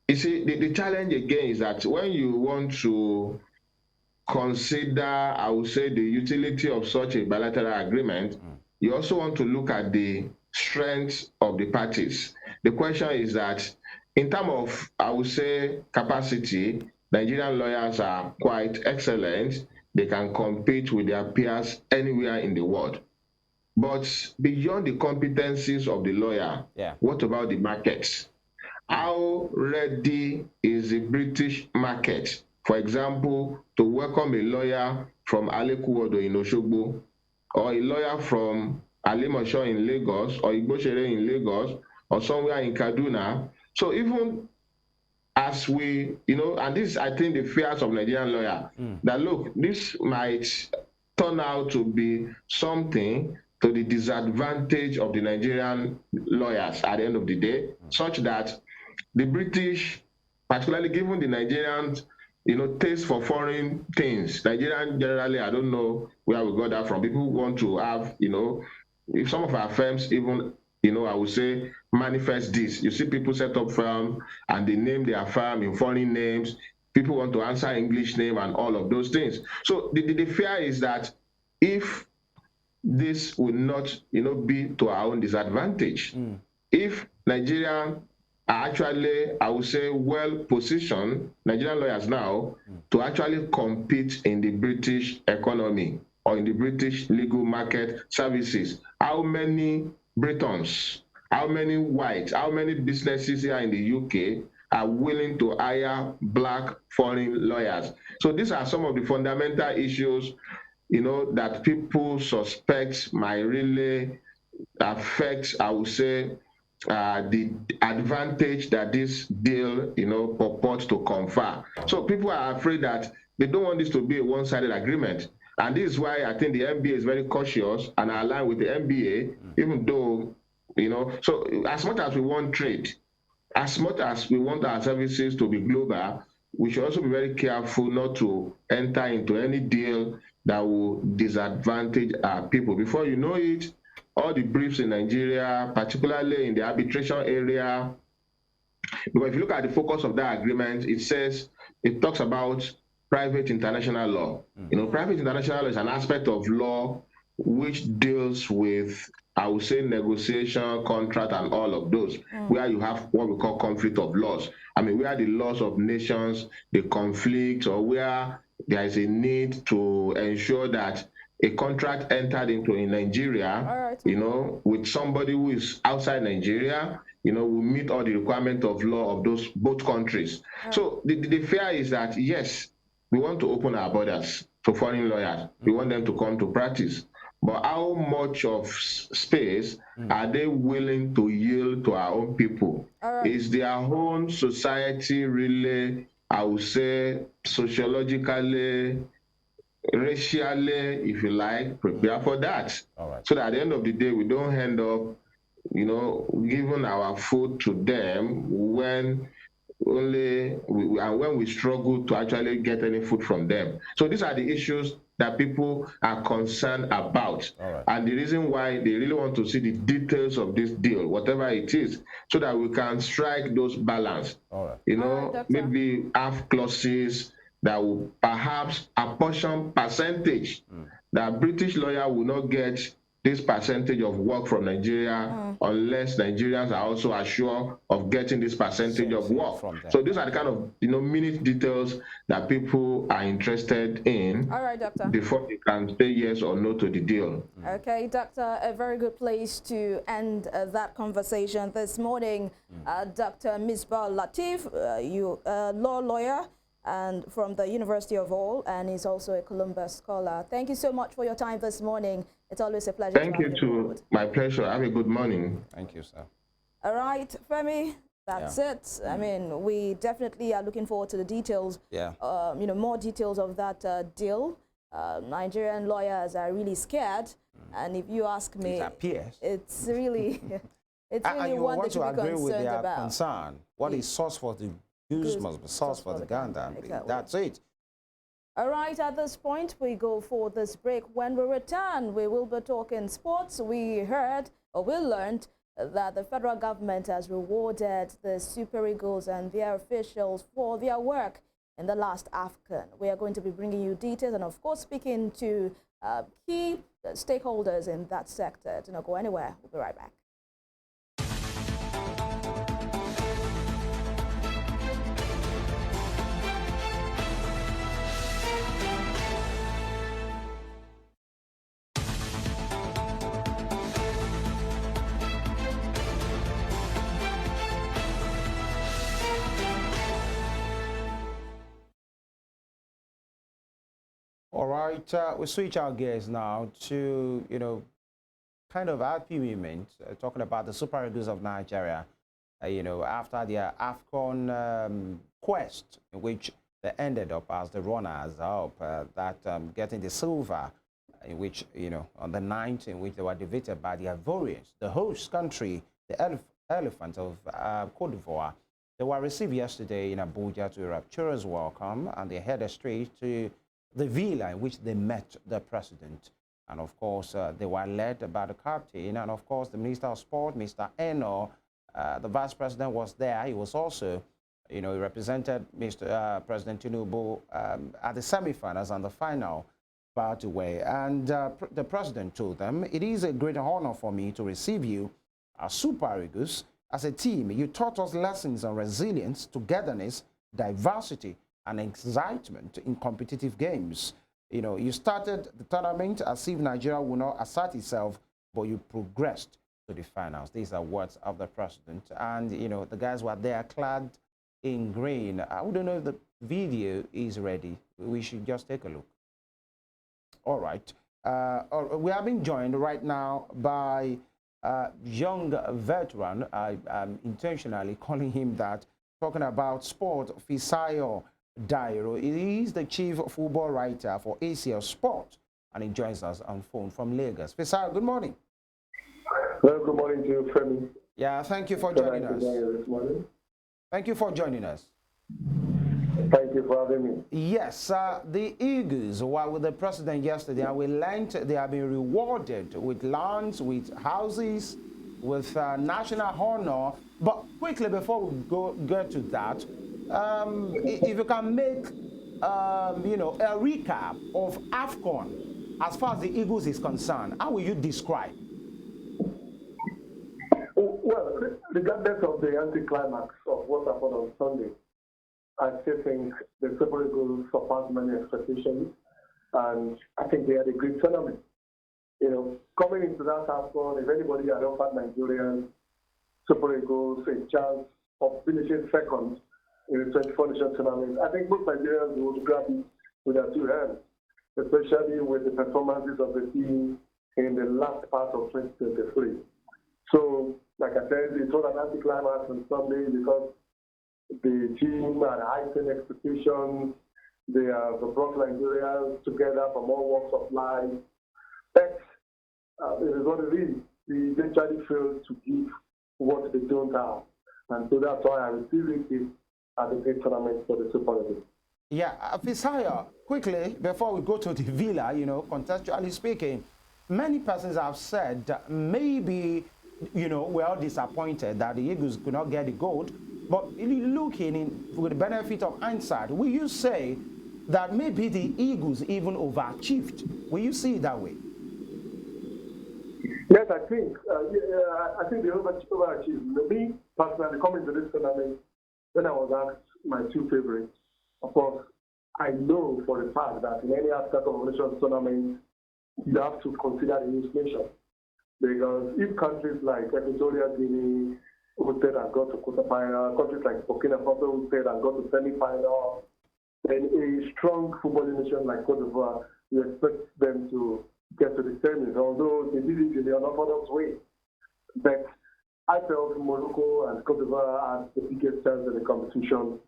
you see, the challenge again is that when you want to consider, I would say, the utility of such a bilateral agreement, you also want to look at the strengths of the parties. The question is that in terms of, I would say, capacity, Nigerian lawyers are quite excellent. They can compete with their peers anywhere in the world. But beyond the competencies of the lawyer, what about the markets? How ready is the British market, for example, to welcome a lawyer from Alekuwodo in Oshogbo, or a lawyer from Alimosho in Lagos, or Igboshere in Lagos, or somewhere in Kaduna? So even as we, you know, and this, I think, the fears of Nigerian lawyer, that look, this might turn out to be something to the disadvantage of the Nigerian lawyers at the end of the day, such that the British, particularly given the Nigerians, you know, taste for foreign things. Nigerian generally, I don't know where we got that from. People want to have, you know, if some of our firms even, you know, I would say, manifest this. You see people set up firm and they name their firm in foreign names. People want to answer English name and all of those things. So the fear is that if this will not, you know, be to our own disadvantage, if Nigerian are actually, I would say, well-positioned, Nigerian lawyers now, to actually compete in the British economy or in the British legal market services. How many Britons, how many whites, how many businesses here in the UK are willing to hire black foreign lawyers? So these are some of the fundamental issues, you know, that people suspect might really affect, I would say, the advantage that this deal, you know, purports to confer. So people are afraid that they don't want this to be a one-sided agreement. And this is why I think the NBA is very cautious and aligned with the NBA, even though, you know, so as much as we want trade, as much as we want our services to be global, we should also be very careful not to enter into any deal that will disadvantage our people. Before you know it, all the briefs in Nigeria, particularly in the arbitration area, because if you look at the focus of that agreement, it talks about private international law. You know, private international law is an aspect of law which deals with I would say, negotiation, contract, and all of those, where you have what we call conflict of laws. I mean, where the laws of nations, the conflict, or where there is a need to ensure that a contract entered into in Nigeria, with somebody who is outside Nigeria, will meet all the requirements of law of those both countries. So the fear is that, yes, we want to open our borders to foreign lawyers. We want them to come to practice. But how much of space are they willing to yield to our own people? Is their own society really, I would say, sociologically, racially, if you like, prepare for that? So that at the end of the day, we don't end up, giving our food to them when when we struggle to actually get any food from them. So these are the issues that people are concerned about. And the reason why they really want to see the details of this deal, whatever it is, so that we can strike those balance. Maybe have clauses that will perhaps apportion percentage that British lawyer will not get this percentage of work from Nigeria unless Nigerians are also assured of getting this percentage of work. So these are the kind of minute details that people are interested in before they can say yes or no to the deal. Okay, Doctor, a very good place to end that conversation this morning. Dr. Misbah Lateef, you law lawyer and from the University of Hull, and he's also a Columbus scholar. Thank you so much for your time this morning. It's always a pleasure. Thank you too. My pleasure. Have a good morning. Thank you, sir. All right, Femi, that's it. I mean, we definitely are looking forward to the details. More details of that deal. Nigerian lawyers are really scared, and if you ask me, it's really, it's really one that you want to agree with their concern. What is source for the goose must be source for the gander. Exactly. That's it. All right, at this point, we go for this break. When we return, we will be talking sports. We learned that the federal government has rewarded the Super Eagles and their officials for their work in the last AFCON. We are going to be bringing you details and, of course, speaking to key stakeholders in that sector. Do not go anywhere. We'll be right back. All right, we switch our gears now to, kind of happy moment, talking about the Super Eagles of Nigeria, after their AFCON quest, in which they ended up as the runners-up, getting the silver, in which, on the 9th, in which they were defeated by the Ivorians, the host country, the elephant of Cote d'Ivoire. They were received yesterday in Abuja to a rapturous welcome, and they headed straight to the villa in which they met the president. And of course, they were led by the captain, and of course, the Minister of Sport, Mr. Eno, the Vice President was there. He was also, he represented Mr. President Tinubu at the semifinals and the final, by the way. And the president told them, "It is a great honor for me to receive you as Super Eagles. As a team, you taught us lessons on resilience, togetherness, diversity, and excitement in competitive games. You started the tournament as if Nigeria would not assert itself, but you progressed to the finals." These are words of the president. And, the guys were there clad in green. I don't know if the video is ready. We should just take a look. All right. We are being joined right now by a young veteran. I'm intentionally calling him that, talking about sport, Fisayo Dairo. He is the chief football writer for ACL Sport, and he joins us on phone from Lagos. Fisayo, good morning. Well, good morning to you, Femi. Yeah, thank you for joining us. This morning. Thank you for joining us. Thank you for having me. Yes, the Eagles were with the president yesterday, and we learned they have been rewarded with lands, with houses, with national honor. But quickly, before we get to that, if you can make, a recap of AFCON as far as the Eagles is concerned, how will you describe? Well, regardless of the anticlimax of what happened on Sunday, I still think the Super Eagles surpassed many expectations, and I think they had a great tournament. You know, coming into that AFCON, if anybody had offered Nigerians, Super Eagles, a chance of finishing second in the 24 Nation tournament, I think most Nigerians would grab it with their two hands, especially with the performances of the team in the last part of 2023. So, like I said, it was an anticlimax on Sunday because the team had heightened expectations. They have brought Nigerians together from all walks of life. But it is what it is. We eventually failed to give what they don't have. And so that's why I receive it as a great tournament for the Super League. Yeah, Fisaya, quickly, before we go to the Villa, you know, contextually speaking, many persons have said that maybe, you know, we're all disappointed that the Eagles could not get the gold. But looking in with the benefit of hindsight, will you say that maybe the Eagles even overachieved? Will you see it that way? Yes, I think. I think they overachieved. Me, personally, coming to this tournament, when I was asked my two favorites, of course, I know for a fact that in any African Cup of Nations tournament, you have to consider the host nation. Because if countries like Equatorial Guinea hosted and got to quarterfinal, countries like Burkina Faso hosted and got to semi-final, then a strong football nation like Cote d'Ivoire, you expect them to get to the semis, although they did it in the unorthodox way. But I felt Morocco and Cote d'Ivoire had the biggest chance in the competition.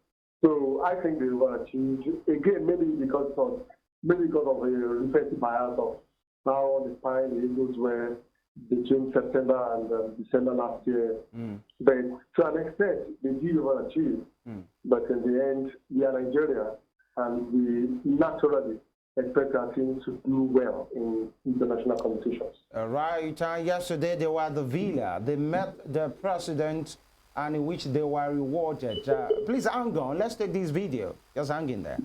So I think they will achieve, again, maybe because of a recency bias of how on the spine the Eagles were between September and December last year. But to an extent, they did overachieve. But in the end, we are Nigeria, and we naturally expect our team to do well in international competitions. All right. Yesterday they were at the Villa. They met the president, and in which they were rewarded. Please hang on. Let's take this video. Just hang in there.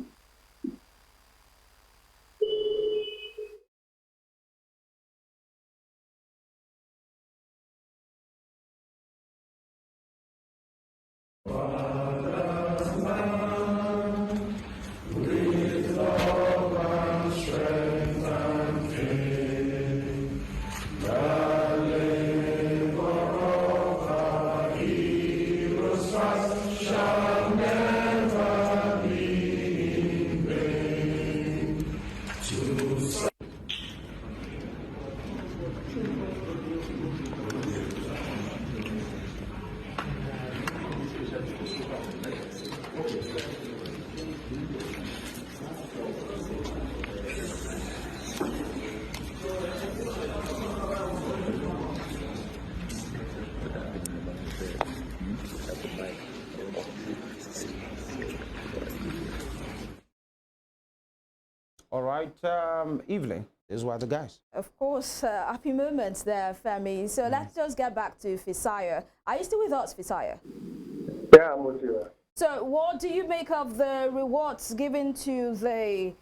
All right, Evelyn, these were the guys. Of course, happy moments there, Femi. So let's just get back to Fisaya. Are you still with us, Fisaya? Yeah, I'm with you. So what do you make of the rewards given to the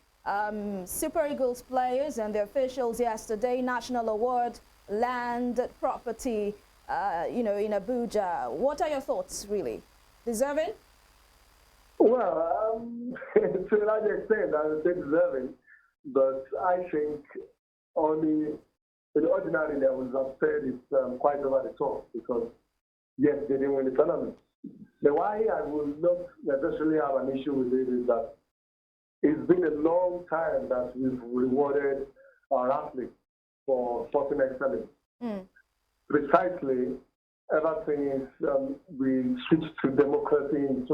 Super Eagles players and the officials yesterday? National award, land, property, you know, in Abuja. What are your thoughts, really? Deserving? Well, to a large extent, I would say deserving, but I think only in the ordinary levels, I've said it's quite over the top because, yes, they didn't win the tournament. The why I would not necessarily have an issue with it is that it's been a long time that we've rewarded our athletes for sporting excellence. Precisely, ever since we switched to democracy in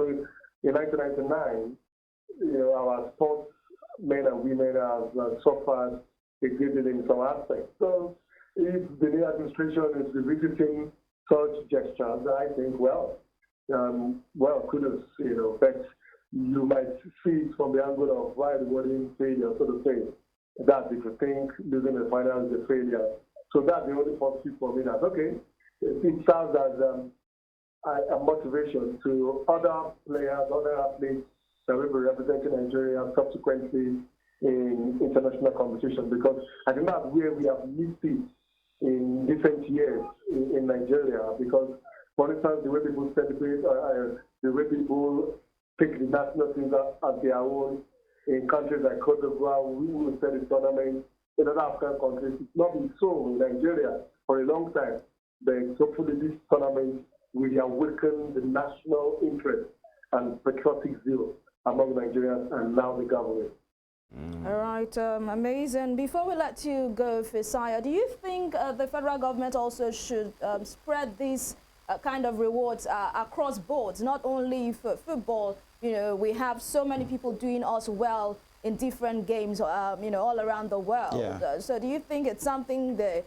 1999, you know, our sports men and women have suffered a great deal in some aspects. So if the new administration is revisiting such gestures, I think, well, kudos, you know, but you might see it from the angle of why rewarding failure, so to say. That if you think losing the final is a failure. So that's the only positive for me that, okay, it serves as a motivation to other players, other athletes that will be representing Nigeria subsequently in international competition, because I think that's where we have missed it in different years in Nigeria, because, for instance, the way people celebrate, the way people take the national teams as their own in countries like Cote d'Ivoire, we will set the tournament in other African countries. It's not been so in Nigeria for a long time. But hopefully this tournament will awaken the national interest and patriotic zeal among Nigerians and now the government. All right, amazing. Before we let you go, Fisayo, do you think the federal government also should spread these kind of rewards across boards, not only for football? You know, we have so many people doing us well in different games, you know, all around the world. Yeah. So do you think it's something the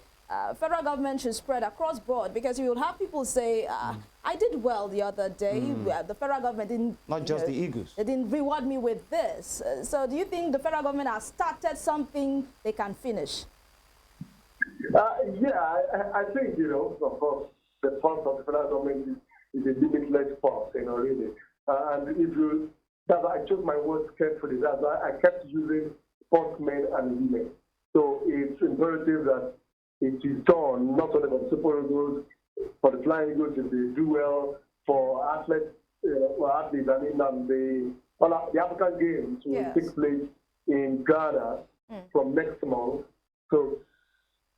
federal government should spread across board? Because you will have people say, I did well the other day. The federal government didn't... Not just the Eagles. They didn't reward me with this. So do you think the federal government has started something they can finish? Yeah, I think, you know, of course, the funds of the federal government is a limitless force, you know, really. And if you... That's why I chose my words carefully. That's why I kept using sportsmen and women. So it's imperative that it is done not only for the Super Eagles, for the Flying Eagles, if they do well, for athletes, athletes, I mean, the African Games will take place in Ghana from next month. So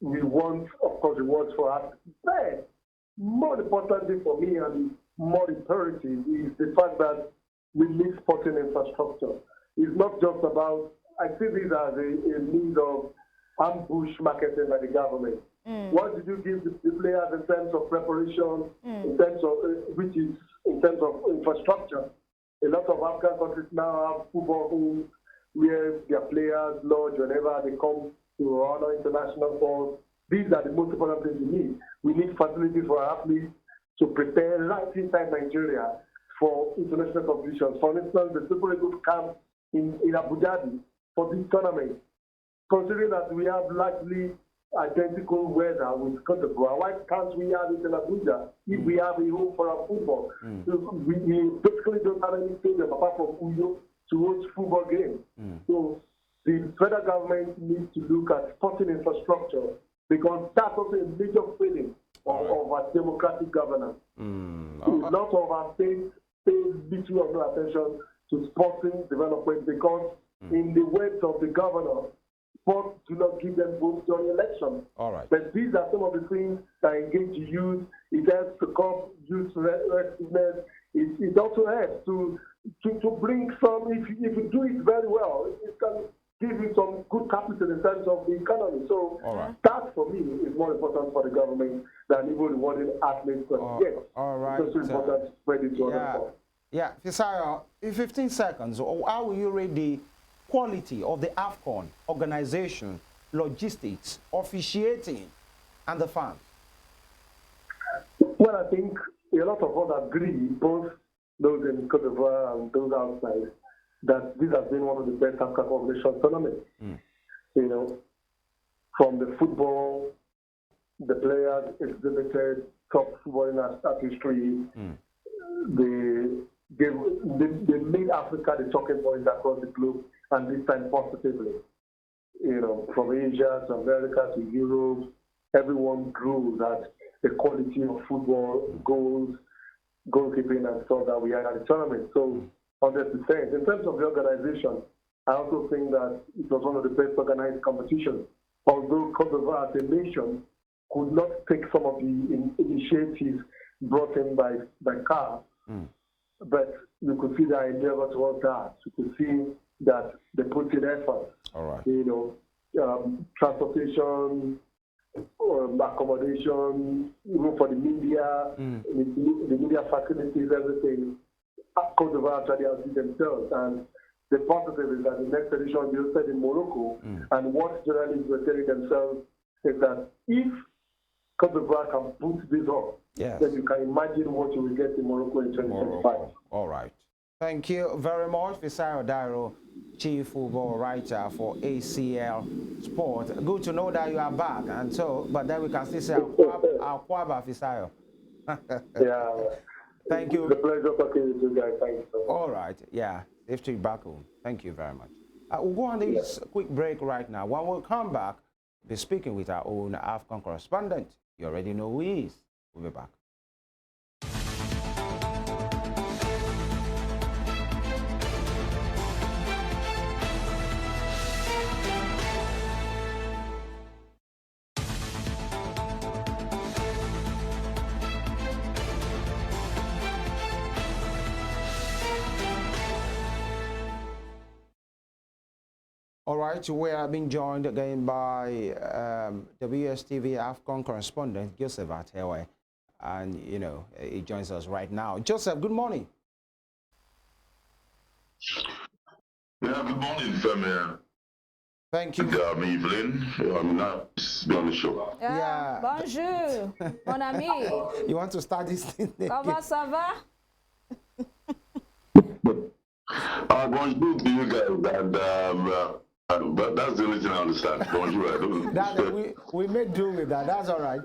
we want, of course, rewards for athletes. But more importantly for me and more imperative is the fact that we need sporting infrastructure. It's not just about, I see this as a means of ambush marketing by the government. What did you give the players in terms of preparation, in terms of which is in terms of infrastructure? A lot of African countries now have football homes where their players lodge whenever they come to honor international balls. These are the most important things we need. We need facilities for our athletes to prepare right inside Nigeria for international competitions. For instance, the Super Eagles camp in Abu Dhabi for this tournament. Considering that we have largely identical weather with Cote d'Ivoire, why can't we have it in Abuja if we have a home for our football? So we basically don't have any stadium apart from Uyo to host football games. So the federal government needs to look at sporting infrastructure because that's also a major failing of our democratic governance. A lot of our states pay little or no attention to sporting development because in the words of the governor, sports do not give them votes during elections. But these are some of the things that engage youth. It helps to curb youth restlessness. It also helps to bring some, if you do it very well, it can give you some good capital in terms of the economy. So that, for me, is more important for the government than even rewarding athletes. Yes, it's also important to spread it to other sports. Yeah, Fisayo, in 15 seconds, how will you rate the quality of the AFCON organization, logistics, officiating, and the fans? Well, I think a lot of us agree, both those in Cote d'Ivoire and those outside, that this has been one of the best AFCON organization tournaments. You know, from the football, the players exhibited top football in our history. They made Africa the talking point across the globe, and this time positively. You know, from Asia to America to Europe, everyone grew that the quality of football, goals, goalkeeping, and stuff that we had at the tournament. So, 100%. In terms of the organization, I also think that it was one of the best organized competitions. Although Cote d'Ivoire as a nation could not take some of the initiatives brought in by CAF, but you could see their endeavor towards that. You could see that they put in effort. You know, transportation, accommodation, even for the media, the media facilities, everything. Cote d'Ivoire actually outdid themselves. And the positive is that the next edition will be hosted in Morocco. And what journalists were telling themselves is that if Cote d'Ivoire can put this off, then you can imagine what you will get in Morocco in 2025. All right. Thank you very much, Fisayo Dairo, Chief Football Writer for ACL Sport. Good to know that you are back. And so, but then we can still say Akwaba Fisayo. Yeah. Thank you. It's a pleasure talking with you guys. Thank you so much. All right. Yeah. Safe trip back home. Thank you very much. We'll go on this quick break right now. When we come back, We'll be speaking with our own AFCON correspondent. You already know who he is. We'll be back. All right, we are being joined again by WSTV AFCON correspondent Joseph Atewe, and he joins us right now. Joseph, good morning. Yeah, good morning, Femi. Thank you. Evelyn. I'm nice to be on the show. Yeah. Bonjour, mon ami. You want to start this thing? Comment ça va? Bonjour to you guys, but that's the only thing I understand. Bonjour. We may do with that. That's all right.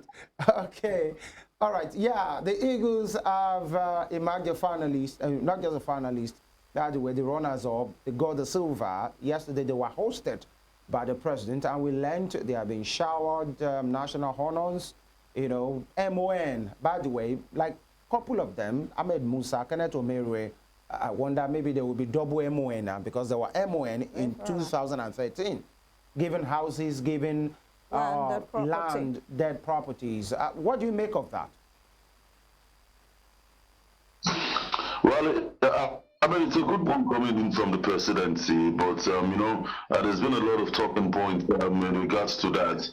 Okay. All right. Yeah, the Eagles have emerged a finalist, not just a finalist. That were the runners-up. They got the silver. Yesterday they were hosted by the president, and we learned they have been showered national honors. MON. By the way, like a couple of them, Ahmed Musa, Kenneth Omeruwe. I wonder maybe there will be double MON now because there were MON in 2013, given houses, given land, dead properties. What do you make of that? Well, I mean, it's a good one coming in from the presidency, but, there's been a lot of talking points in regards to that.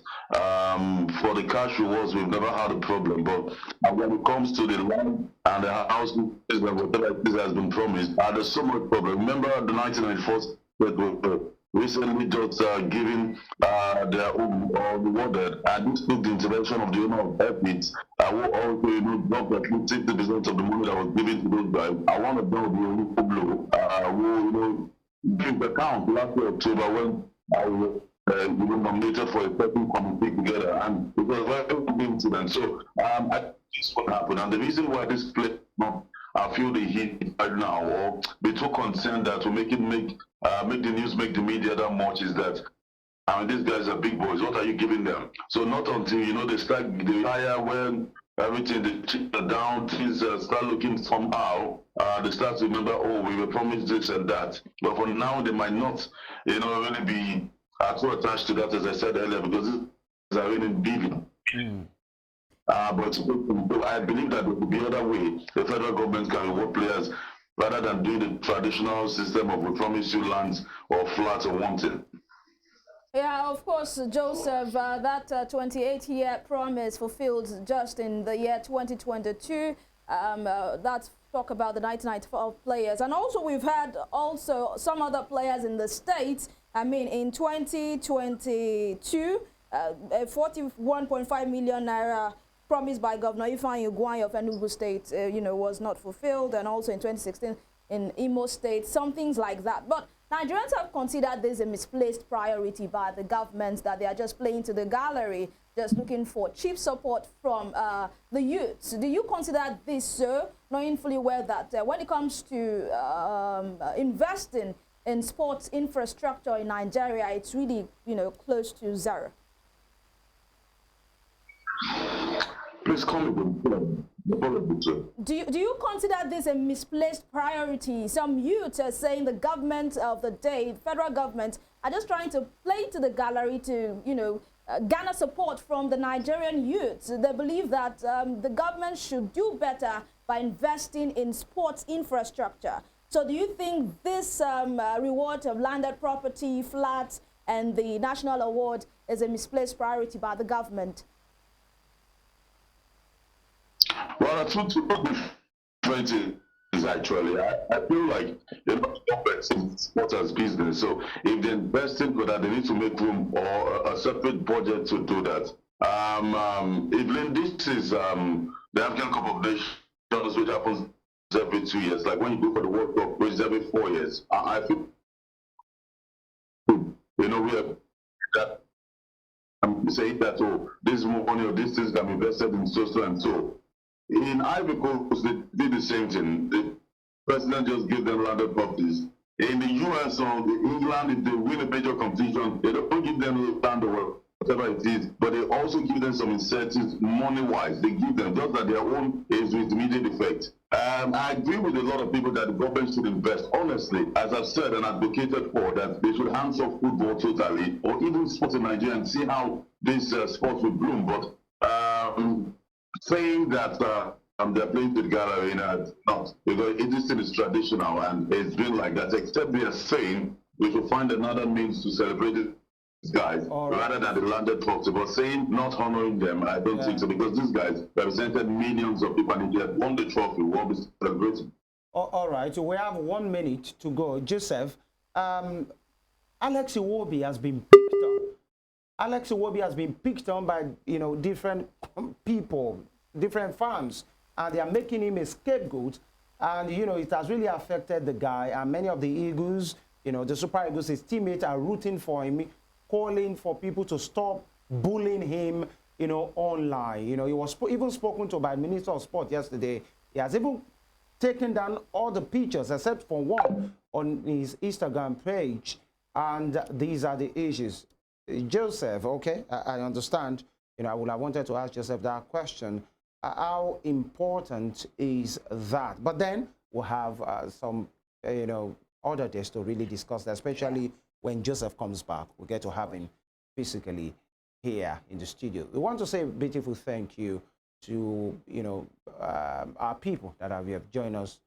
For the cash rewards, we've never had a problem, but when it comes to the land and the house, whatever this has been promised, there's so much problem. Remember the 1994 recently just giving their own rewarded, and this took the intervention of the owner of Airpits, who also dropped at least 60% of the money that was given to those guys. I want to know the only who gave the count last year October when I was nominated for a certain committee together, and it was a very big incident. So I think this will happen, and the reason why this place I feel the heat right now, or be too concerned that to make the news, make the media that much, is that these guys are big boys. What are you giving them? So not until they start the higher, when everything they chip down, things start looking somehow. They start to remember, oh, we were promised this and that. But for now, they might not, really be too attached to that, as I said earlier, because these are really big. But I believe that there will be other way. The federal government can reward players rather than doing the traditional system of we promise you lands or flats or one thing. Yeah, of course, Joseph, that 28-year promise fulfilled just in the year 2022. That's talk about the 1994 players. And also we've had also some other players in the States. I mean, in 2022, 41.5 million naira promised by Governor Ifeanyi Ugwuanyi of Enugu State, was not fulfilled, and also in 2016 in Imo State, some things like that. But Nigerians have considered this a misplaced priority by the government, that they are just playing to the gallery, just looking for cheap support from the youths. Do you consider this so, knowing fully well that when it comes to investing in sports infrastructure in Nigeria, it's really, close to zero? Please comment. Do you consider this a misplaced priority? Some youths are saying the government of the day, federal government, are just trying to play to the gallery to, garner support from the Nigerian youths. They believe that the government should do better by investing in sports infrastructure. So do you think this reward of landed property, flats, and the national award is a misplaced priority by the government? Well, that's what is actually. I feel like they're not in sport as business. So if they're investing for that, they need to make room or a separate budget to do that. Evelyn, this is the African Cup of Nations, which happens every 2 years. Like when you go for the World Cup, which is every 4 years. I feel, we have that. Say that, oh, this money or these things can be invested in so and so. In Ivory Coast, they did the same thing. The president just gave them landed properties. In the US or England, if they win a major competition, they don't give them land or whatever it is, but they also give them some incentives money-wise. They give them just that their own is with immediate effect. I agree with a lot of people that the government should invest. Honestly, as I've said and advocated for, that they should hands off football totally, or even sports in Nigeria, and see how this sport will bloom. But saying that they're playing to the gallery, not, because this thing is traditional and it's been like that, except they are saying we should find another means to celebrate it. Guys, rather than the landed property, but saying not honoring them, I don't think so, because these guys represented millions of people and if they had won the trophy, we'll be celebrating. All right, so we have 1 minute to go. Joseph, Alex Iwobi has been picked on. Alex Iwobi has been picked on by different people, different fans, and they are making him a scapegoat. And it has really affected the guy. And many of the Eagles, the Super Eagles, his teammates are rooting for him, calling for people to stop bullying him, online. He was even spoken to by Minister of Sport yesterday. He has even taken down all the pictures except for one on his Instagram page. And these are the issues. Joseph, okay, I understand. I would have wanted to ask Joseph that question. How important is that? But then we'll have some, other days to really discuss that, especially when Joseph comes back. We'll get to have him physically here in the studio. We want to say a beautiful thank you to, our people that have joined us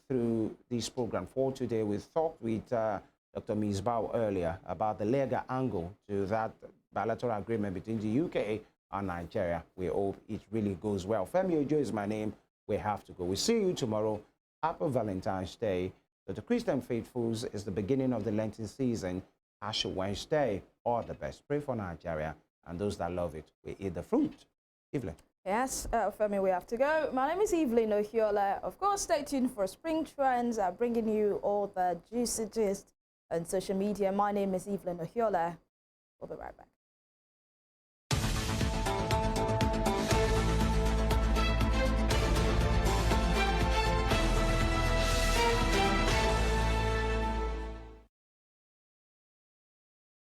through this program. For today, we talked with Dr. Misbah earlier about the legal angle to that bilateral agreement between the UK and Nigeria. We hope it really goes well. Femi Ojo is my name. We have to go. We'll see you tomorrow. Happy Valentine's Day. To the Christian faithfuls, is the beginning of the Lenten season. Ash Wednesday. All the best. Pray for Nigeria. And those that love it, we eat the fruit. Evelyn. Yes, Femi, we have to go. My name is Evelyn Ohiola. Of course, stay tuned for Spring Trends, bringing you all the juicy gist on social media. My name is Evelyn Ohiola. We'll be right back.